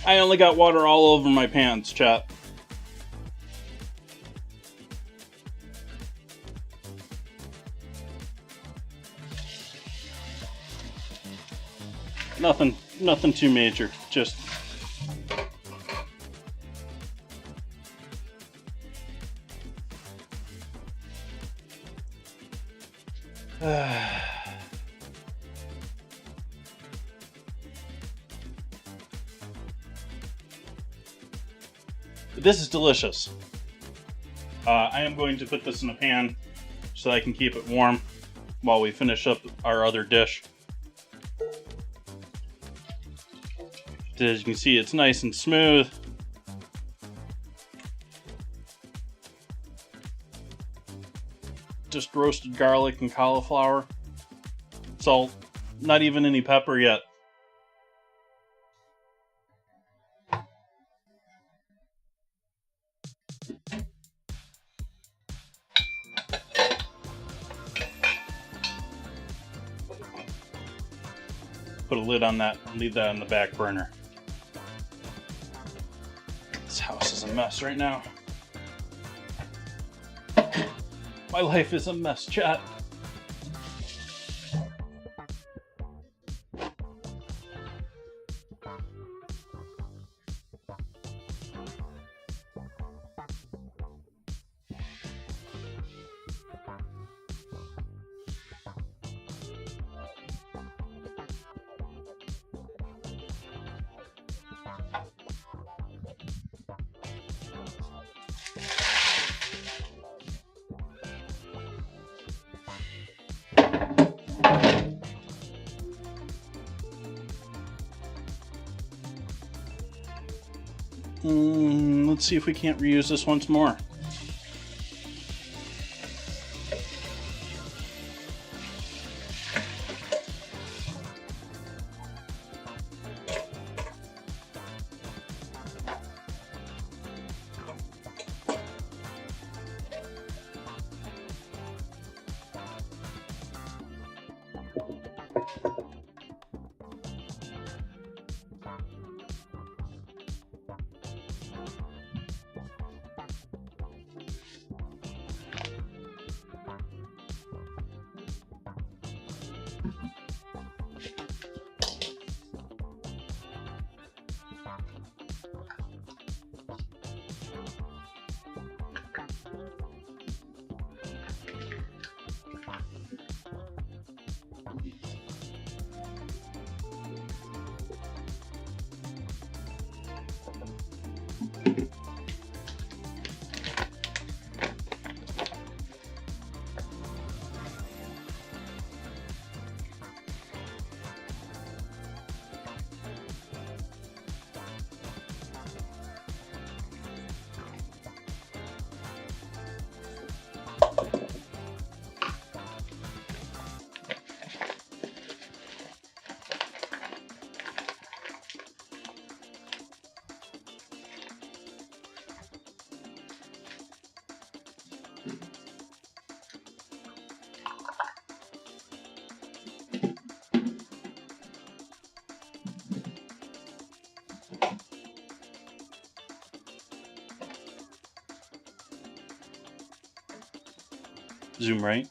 I only got water all over my pants, chat. Nothing too major, just this is delicious. I am going to put this in a pan so I can keep it warm while we finish up our other dish. As you can see, it's nice and smooth. Just roasted garlic and cauliflower. Salt. Not even any pepper yet. Put a lid on that and leave that on the back burner. This house is a mess right now. My life is a mess, chat. Let's see if we can't reuse this once more. Zoom right.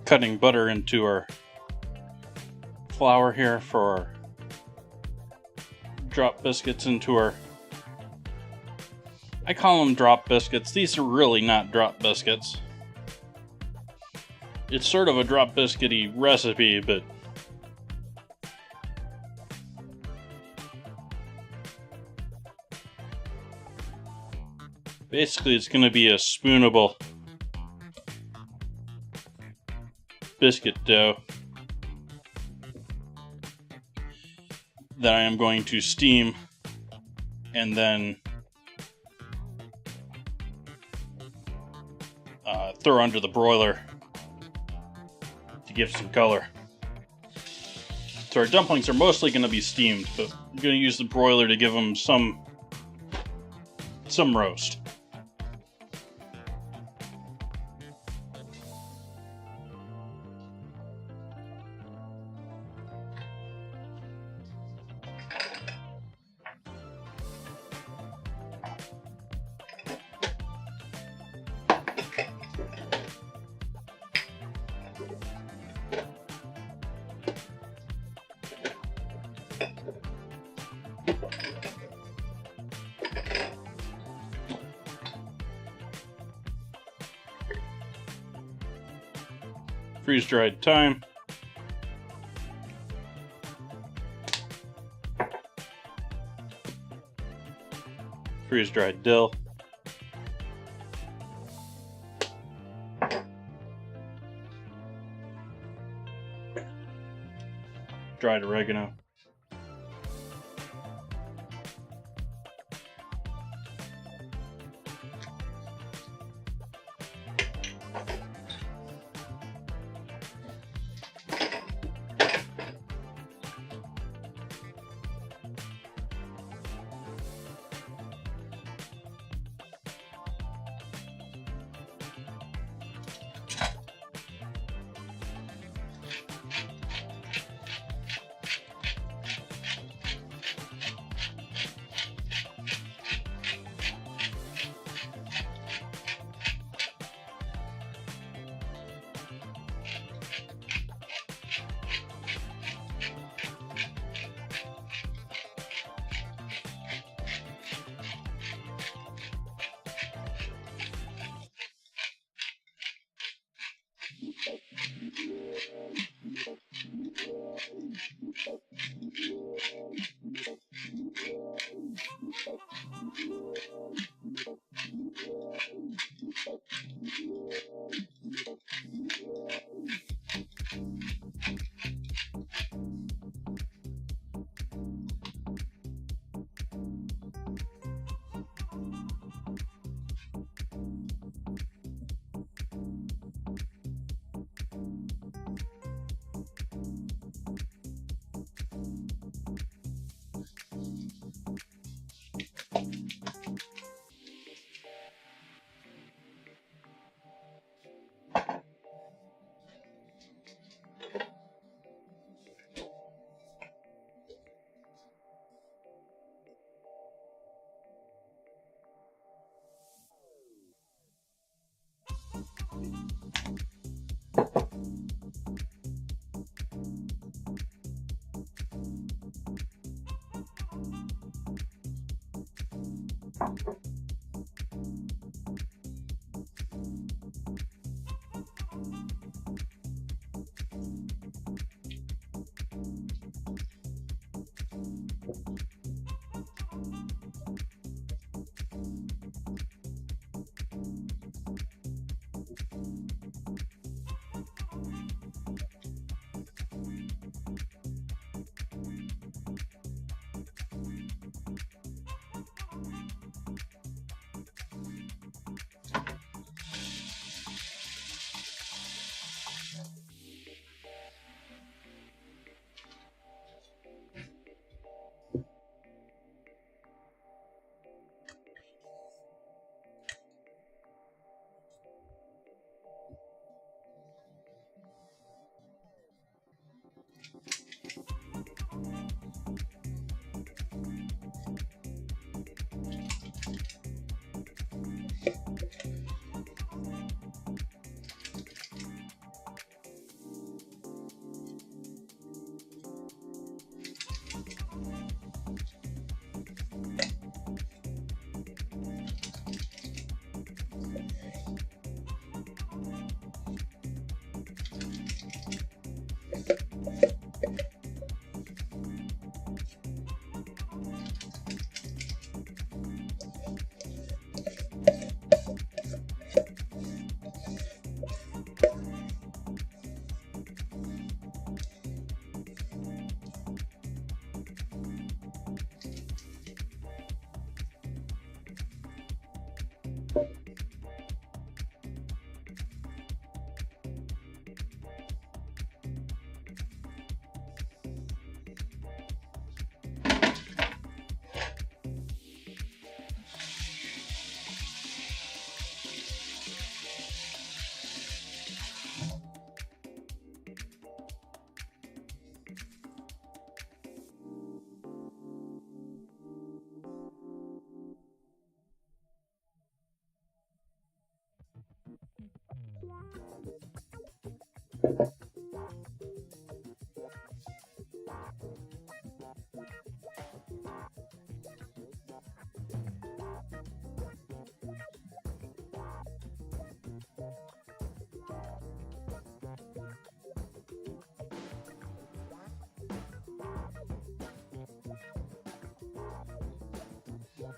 Cutting butter into our flour here for our drop biscuits into our... I call them drop biscuits. These are really not drop biscuits. It's sort of a drop biscuity recipe, but basically it's going to be a spoonable biscuit dough that I am going to steam and then throw under the broiler to give some color. So our dumplings are mostly going to be steamed, but I'm going to use the broiler to give them some roast. Freeze-dried thyme, freeze-dried dill, dried oregano,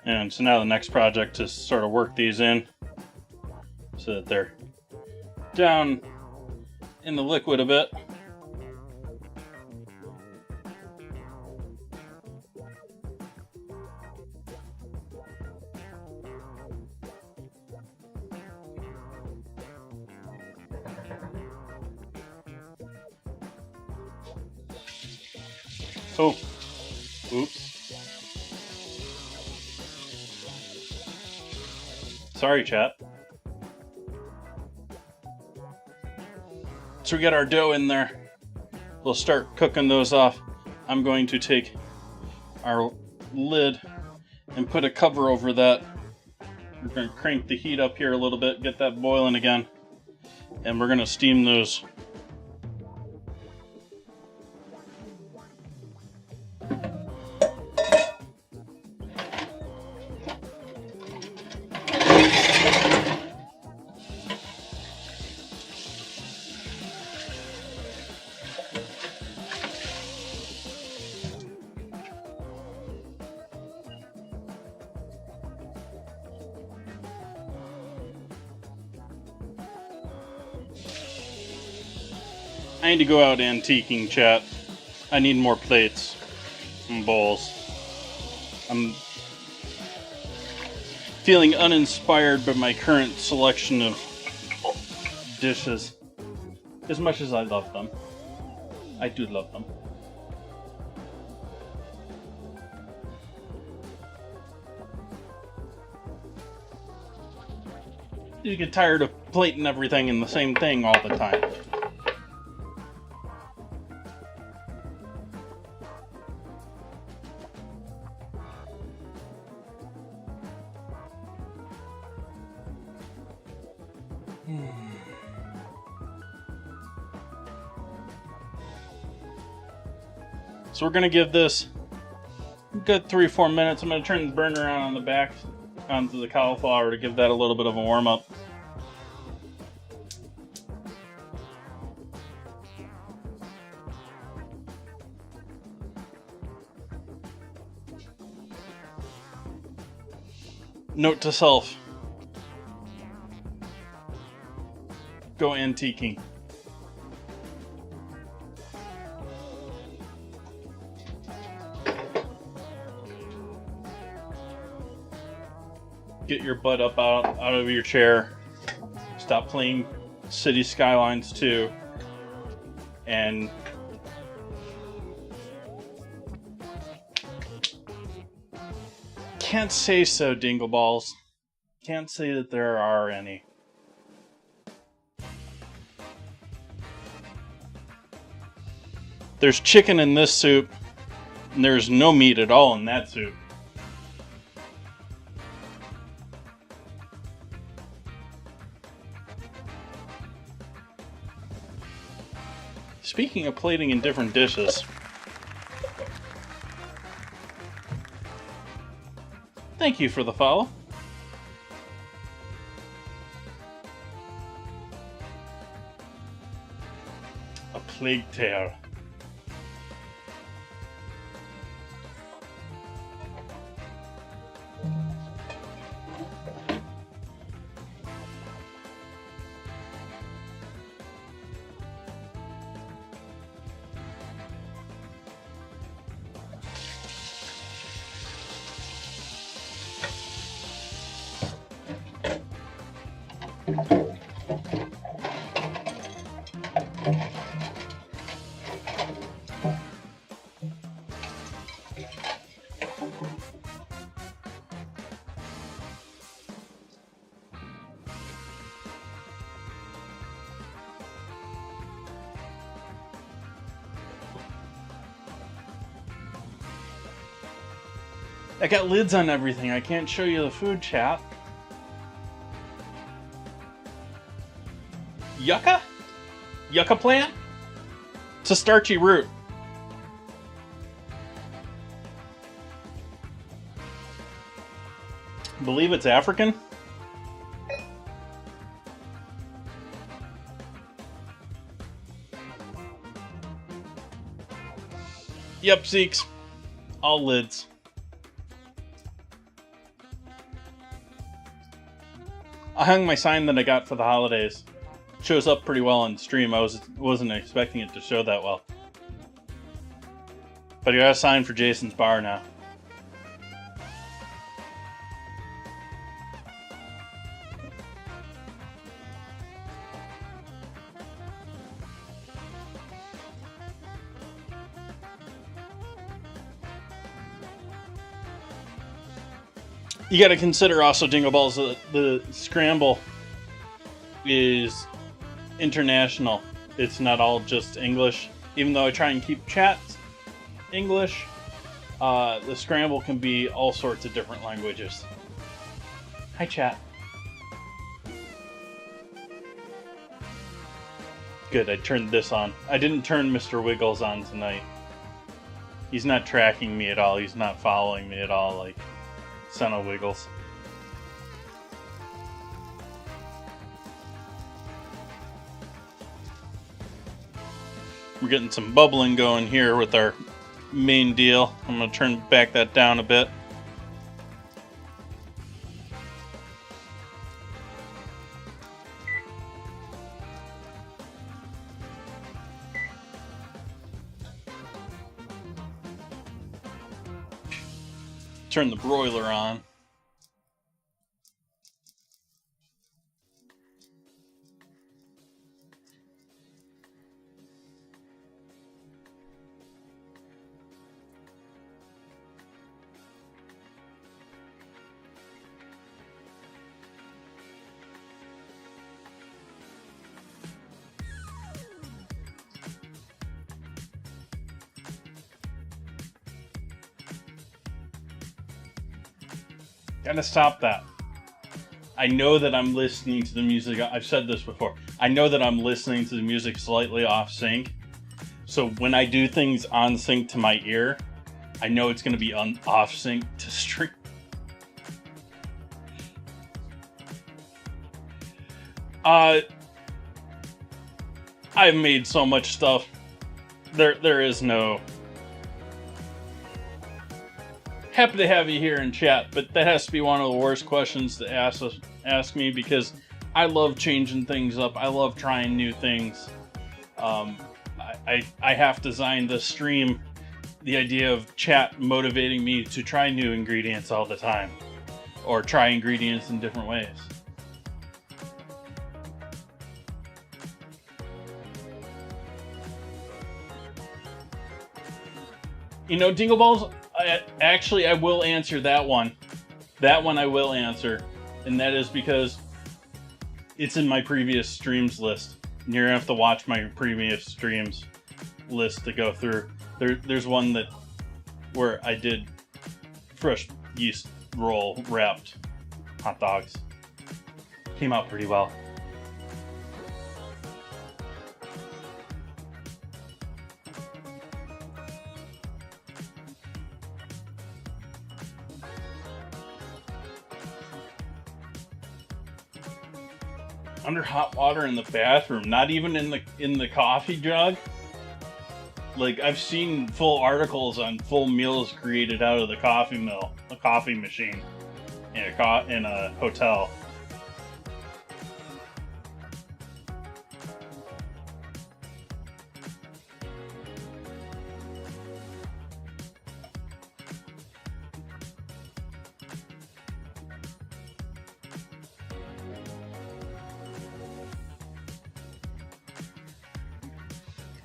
And so now the next project is sort of work these in so that they're down in the liquid a bit. Oh, oops. Sorry, chat. So we got our dough in there. We'll start cooking those off. I'm going to take our lid and put a cover over that. We're going to crank the heat up here a little bit, get that boiling again, and we're going to steam those. I need to go out antiquing, chat. I need more plates and bowls. I'm feeling uninspired by my current selection of dishes. As much as I love them. I do love them. You get tired of plating everything in the same thing all the time. So we're going to give this a good 3-4 minutes. I'm going to turn the burner on the back onto the cauliflower to give that a little bit of a warm up. Note to self. Go antiquing. Get your butt up out of your chair. Stop playing City Skylines 2. And can't say so, Dingleballs. Can't say that there are any. There's chicken in this soup, and there's no meat at all in that soup. Speaking of plating in different dishes, thank you for the follow. A plague tale. I got lids on everything. I can't show you the food, chat. Yucca? Yucca plant? It's a starchy root. I believe it's African. Yep, Zeeks. All lids. I hung my sign that I got for the holidays. Shows up pretty well on stream. I wasn't expecting it to show that well. But I got a sign for Jason's bar now. You got to consider also, Dingleballs, the scramble is international. It's not all just English. Even though I try and keep chat English, the scramble can be all sorts of different languages. Hi, chat. Good, I turned this on. I didn't turn Mr. Wiggles on tonight. He's not tracking me at all. He's not following me at all, like Son of Wiggles. We're getting some bubbling going here with our main deal. I'm going to back that down a bit. Turn the broiler on. Gotta stop that. I know that I'm listening to the music. I've said this before. I know that I'm listening to the music slightly off sync. So when I do things on sync to my ear, I know it's going to be off sync to stream. I've made so much stuff. There is no. Happy to have you here in chat, but that has to be one of the worst questions to ask me, because I love changing things up. I love trying new things. I have designed this stream, the idea of chat motivating me to try new ingredients all the time, or try ingredients in different ways. You know, Dingle Balls, I will answer that one. That one I will answer. And that is because it's in my previous streams list. And you're going to have to watch my previous streams list to go through. There's one where I did fresh yeast roll wrapped hot dogs. Came out pretty well. Under hot water in the bathroom, not even in the coffee jug. Like, I've seen full articles on full meals created out of the coffee mill, a coffee machine, in a hotel.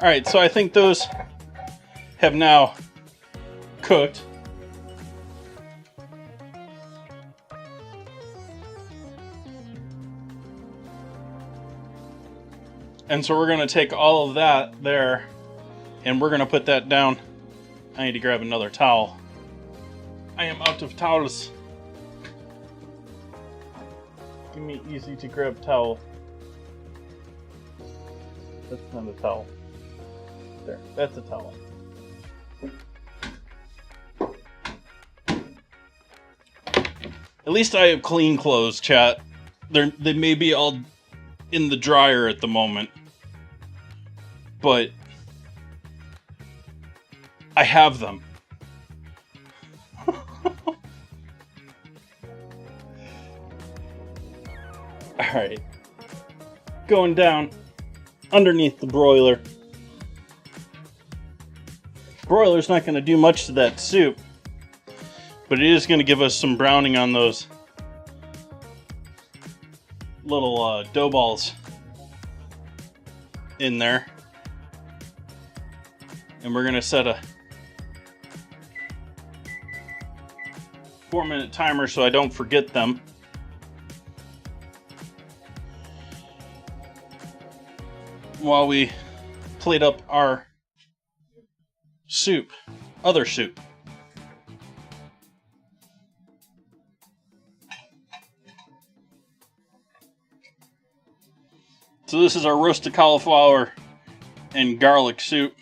Alright, so I think those have now cooked. And so we're going to take all of that there, and we're going to put that down. I need to grab another towel. I am out of towels. Give me easy to grab towel. That's not a towel. There, that's a towel. At least I have clean clothes, chat. They may be all in the dryer at the moment, but I have them. Alright. Going down underneath the broiler. Broiler's not going to do much to that soup, but it is going to give us some browning on those little dough balls in there. And we're going to set a 4-minute timer so I don't forget them. While we plate up our soup, other soup. So this is our roasted cauliflower and garlic soup.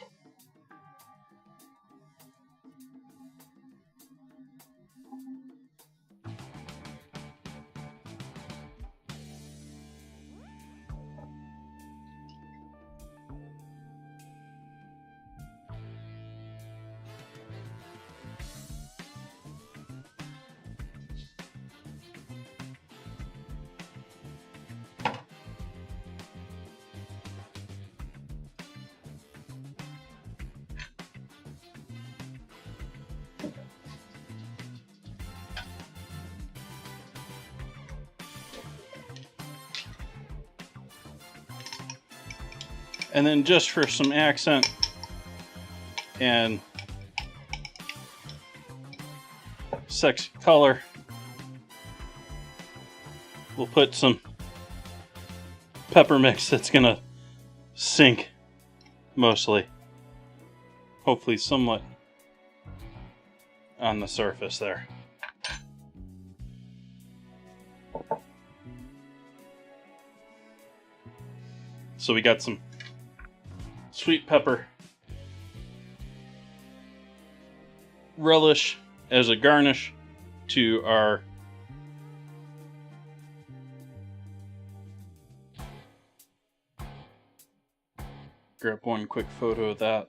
And then just for some accent and sexy color, we'll put some pepper mix that's gonna sink mostly, hopefully somewhat on the surface there. So we got some sweet pepper relish as a garnish to our grab one quick photo of that.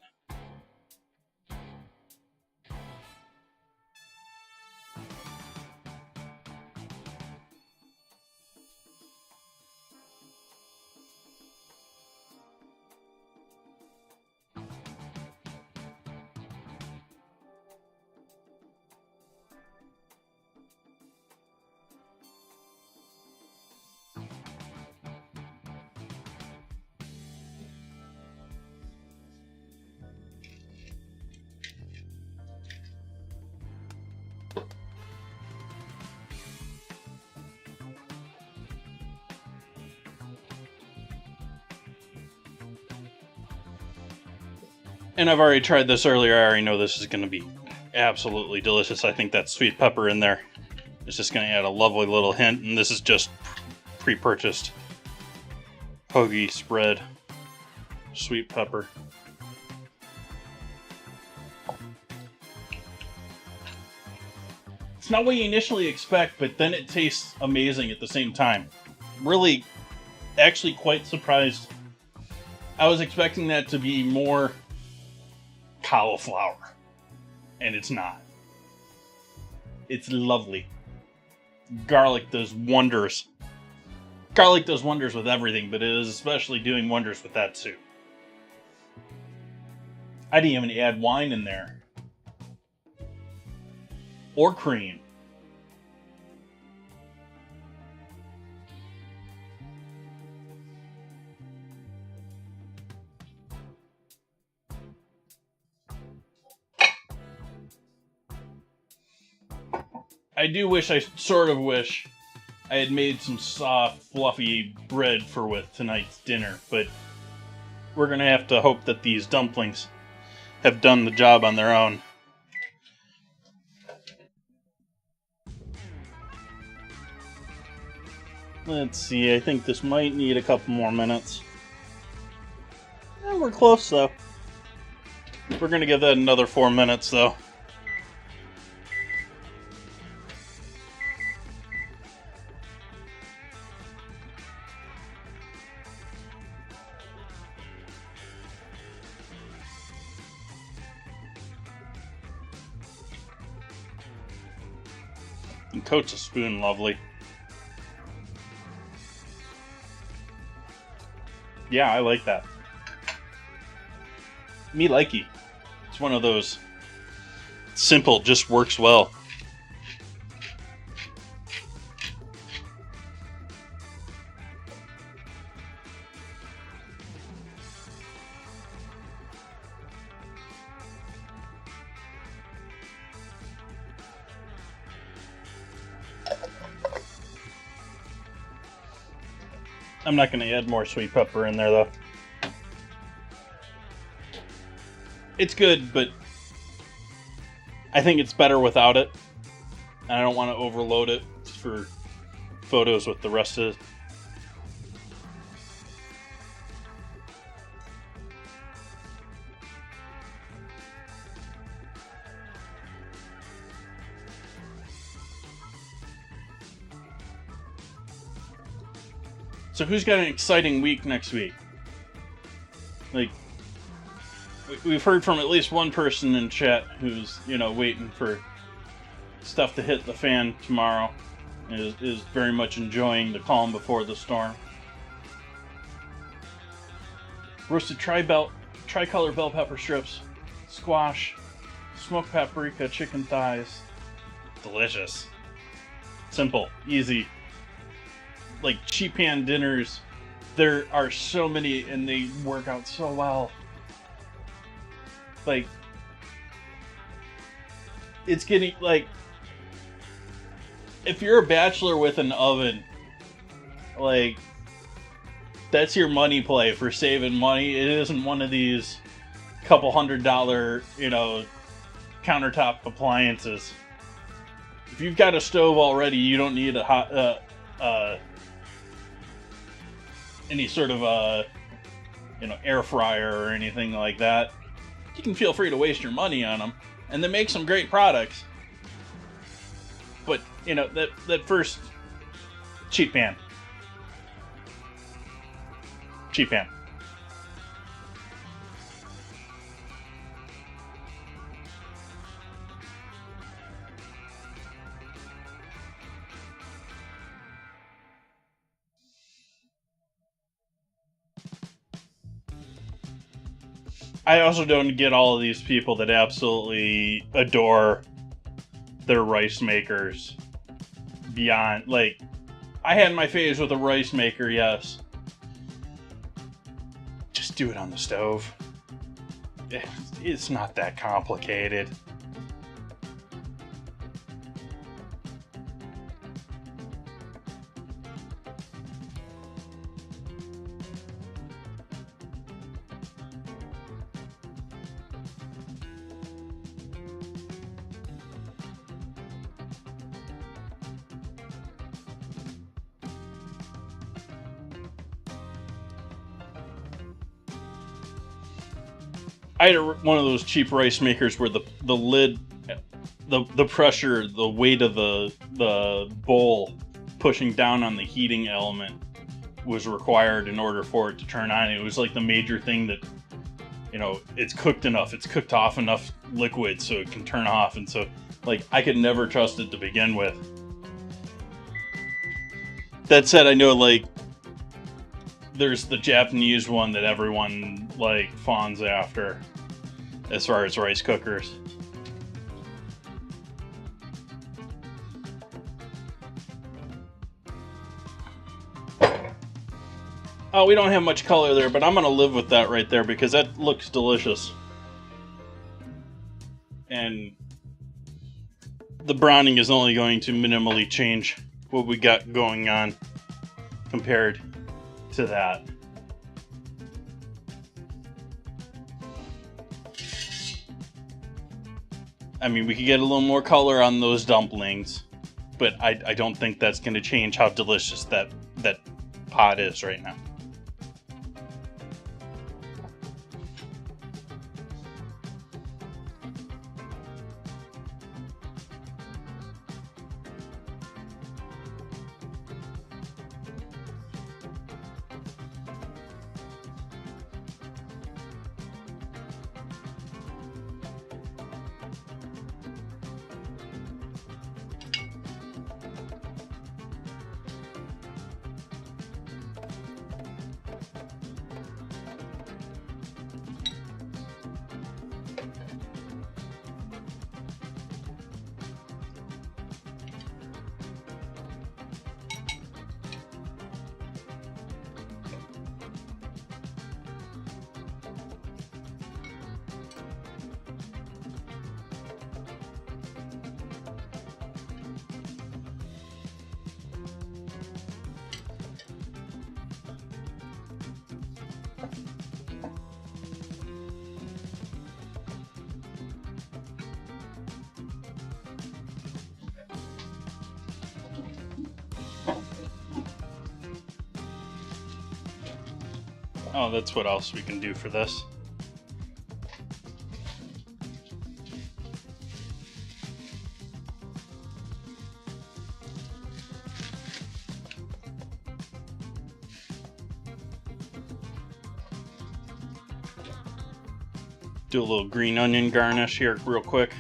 And I've already tried this earlier. I already know this is going to be absolutely delicious. I think that sweet pepper in there is just going to add a lovely little hint. And this is just pre-purchased hoagie spread sweet pepper. It's not what you initially expect, but then it tastes amazing at the same time. Really, actually quite surprised. I was expecting that to be more cauliflower, and it's not. It's lovely. Garlic does wonders. Garlic does wonders with everything, but it is especially doing wonders with that too. I didn't even add wine in there. Or cream. I sort of wish I had made some soft, fluffy bread with tonight's dinner, but we're gonna have to hope that these dumplings have done the job on their own. Let's see, I think this might need a couple more minutes. We're close though. We're gonna give that another 4 minutes though. And coats a spoon lovely. Yeah, I like that. Me likey. It's one of those simple, just works well. I'm not going to add more sweet pepper in there, though. It's good, but I think it's better without it. And I don't want to overload it for photos with the rest of it. So who's got an exciting week next week? Like, we've heard from at least one person in chat who's, waiting for stuff to hit the fan tomorrow. Is very much enjoying the calm before the storm. Roasted tricolor bell pepper strips, squash, smoked paprika chicken thighs. Delicious. Simple, easy. Like cheap pan dinners, there are so many and they work out so well. Like, it's getting, like, if you're a bachelor with an oven, like, that's your money play for saving money. It isn't one of these couple $100, countertop appliances. If you've got a stove already, you don't need a hot, any sort of air fryer or anything like that. You can feel free to waste your money on them, and they make some great products. But that first cheap pan, I also don't get all of these people that absolutely adore their rice makers beyond, like, I had my phase with a rice maker, yes. Just do it on the stove. It's not that complicated. I had one of those cheap rice makers where the lid, the pressure, the weight of the bowl pushing down on the heating element was required in order for it to turn on. It was like the major thing that, you know, it's cooked enough, it's cooked off enough liquid so it can turn off. And so, like, I could never trust it to begin with. That said, I know, like, there's the Japanese one that everyone, like, fawns after as far as rice cookers. Oh, we don't have much color there, but I'm going to live with that right there because that looks delicious. And the browning is only going to minimally change what we got going on compared to that. I mean, we could get a little more color on those dumplings, but I don't think that's going to change how delicious that pot is right now. Oh, that's what else we can do for this. Do a little green onion garnish here real quick.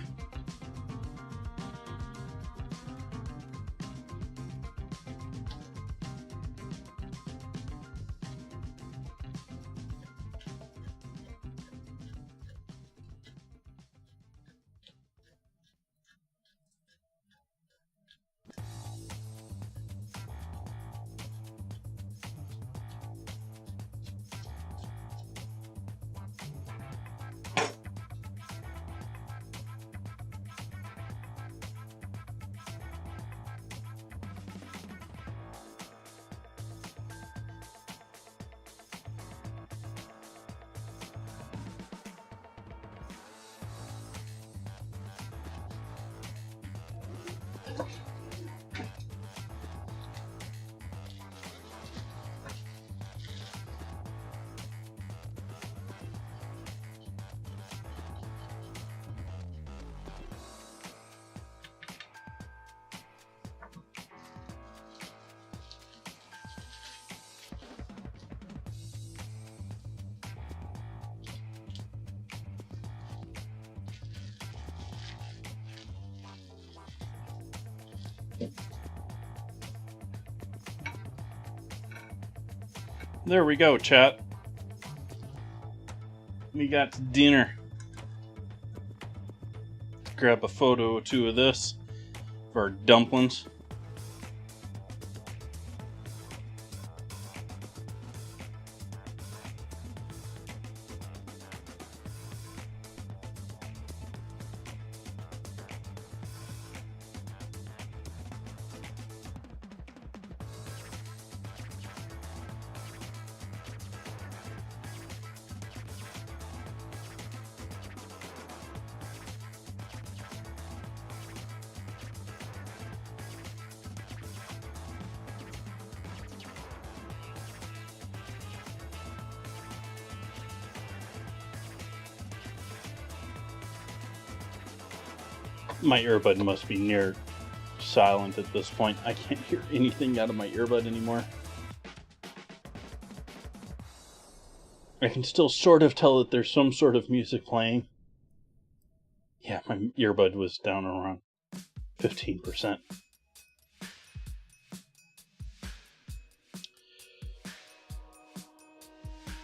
There we go, chat. we got dinner. Grab a photo or two of this for our dumplings. My earbud must be near silent at this point. I can't hear anything out of my earbud anymore. I can still sort of tell that there's some sort of music playing. Yeah, my earbud was down around 15%.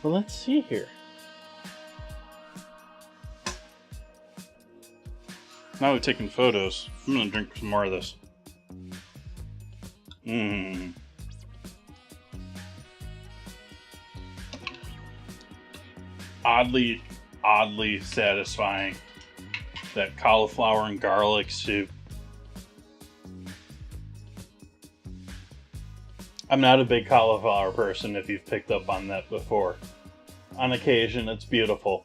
Well, let's see here. Now we're taking photos. I'm gonna drink some more of this. Oddly satisfying. That cauliflower and garlic soup. I'm not a big cauliflower person, if you've picked up on that before. On occasion, it's beautiful.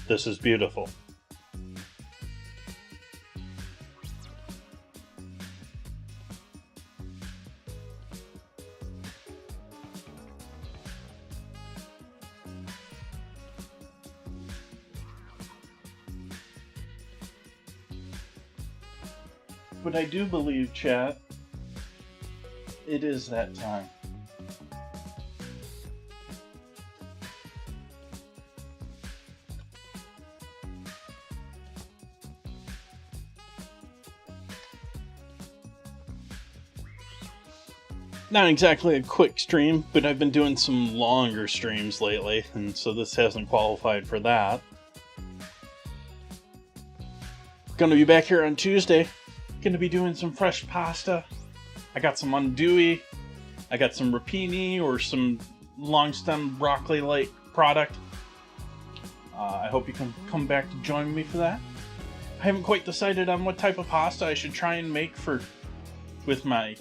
This is beautiful. But I do believe, chat, it is that time. Not exactly a quick stream, but I've been doing some longer streams lately, and so this hasn't qualified for that. Gonna be back here on Tuesday. Gonna be doing some fresh pasta. I got some andouille. I got some rapini or some long stem broccoli like product. I hope you can come back to join me for that. I haven't quite decided on what type of pasta I should try and make with my.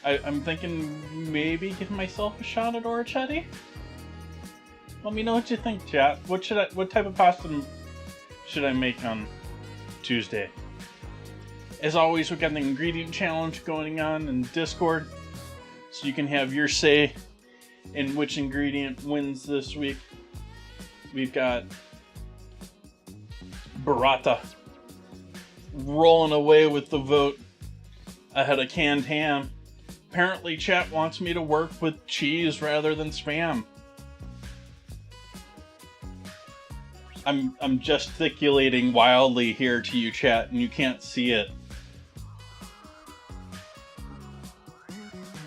I'm thinking maybe giving myself a shot at Rstd. Let me know what you think, chat. What type of pasta should I make on Tuesday? As always, we've got an ingredient challenge going on in Discord, so you can have your say in which ingredient wins this week. We've got burrata rolling away with the vote ahead of canned ham. Apparently, chat wants me to work with cheese rather than Spam. I'm gesticulating wildly here to you, chat, and you can't see it.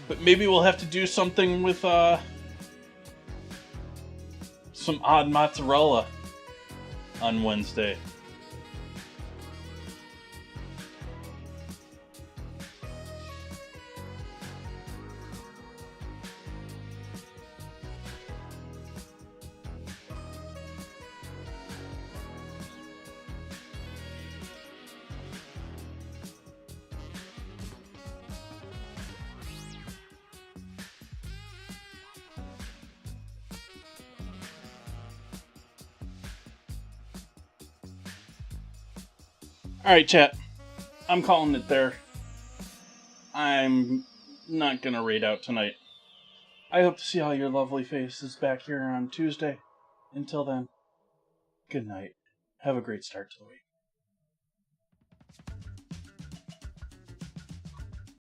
But maybe we'll have to do something with some odd mozzarella on Wednesday. Alright, chat. I'm calling it there. I'm not gonna raid out tonight. I hope to see all your lovely faces back here on Tuesday. Until then, good night. Have a great start to the week.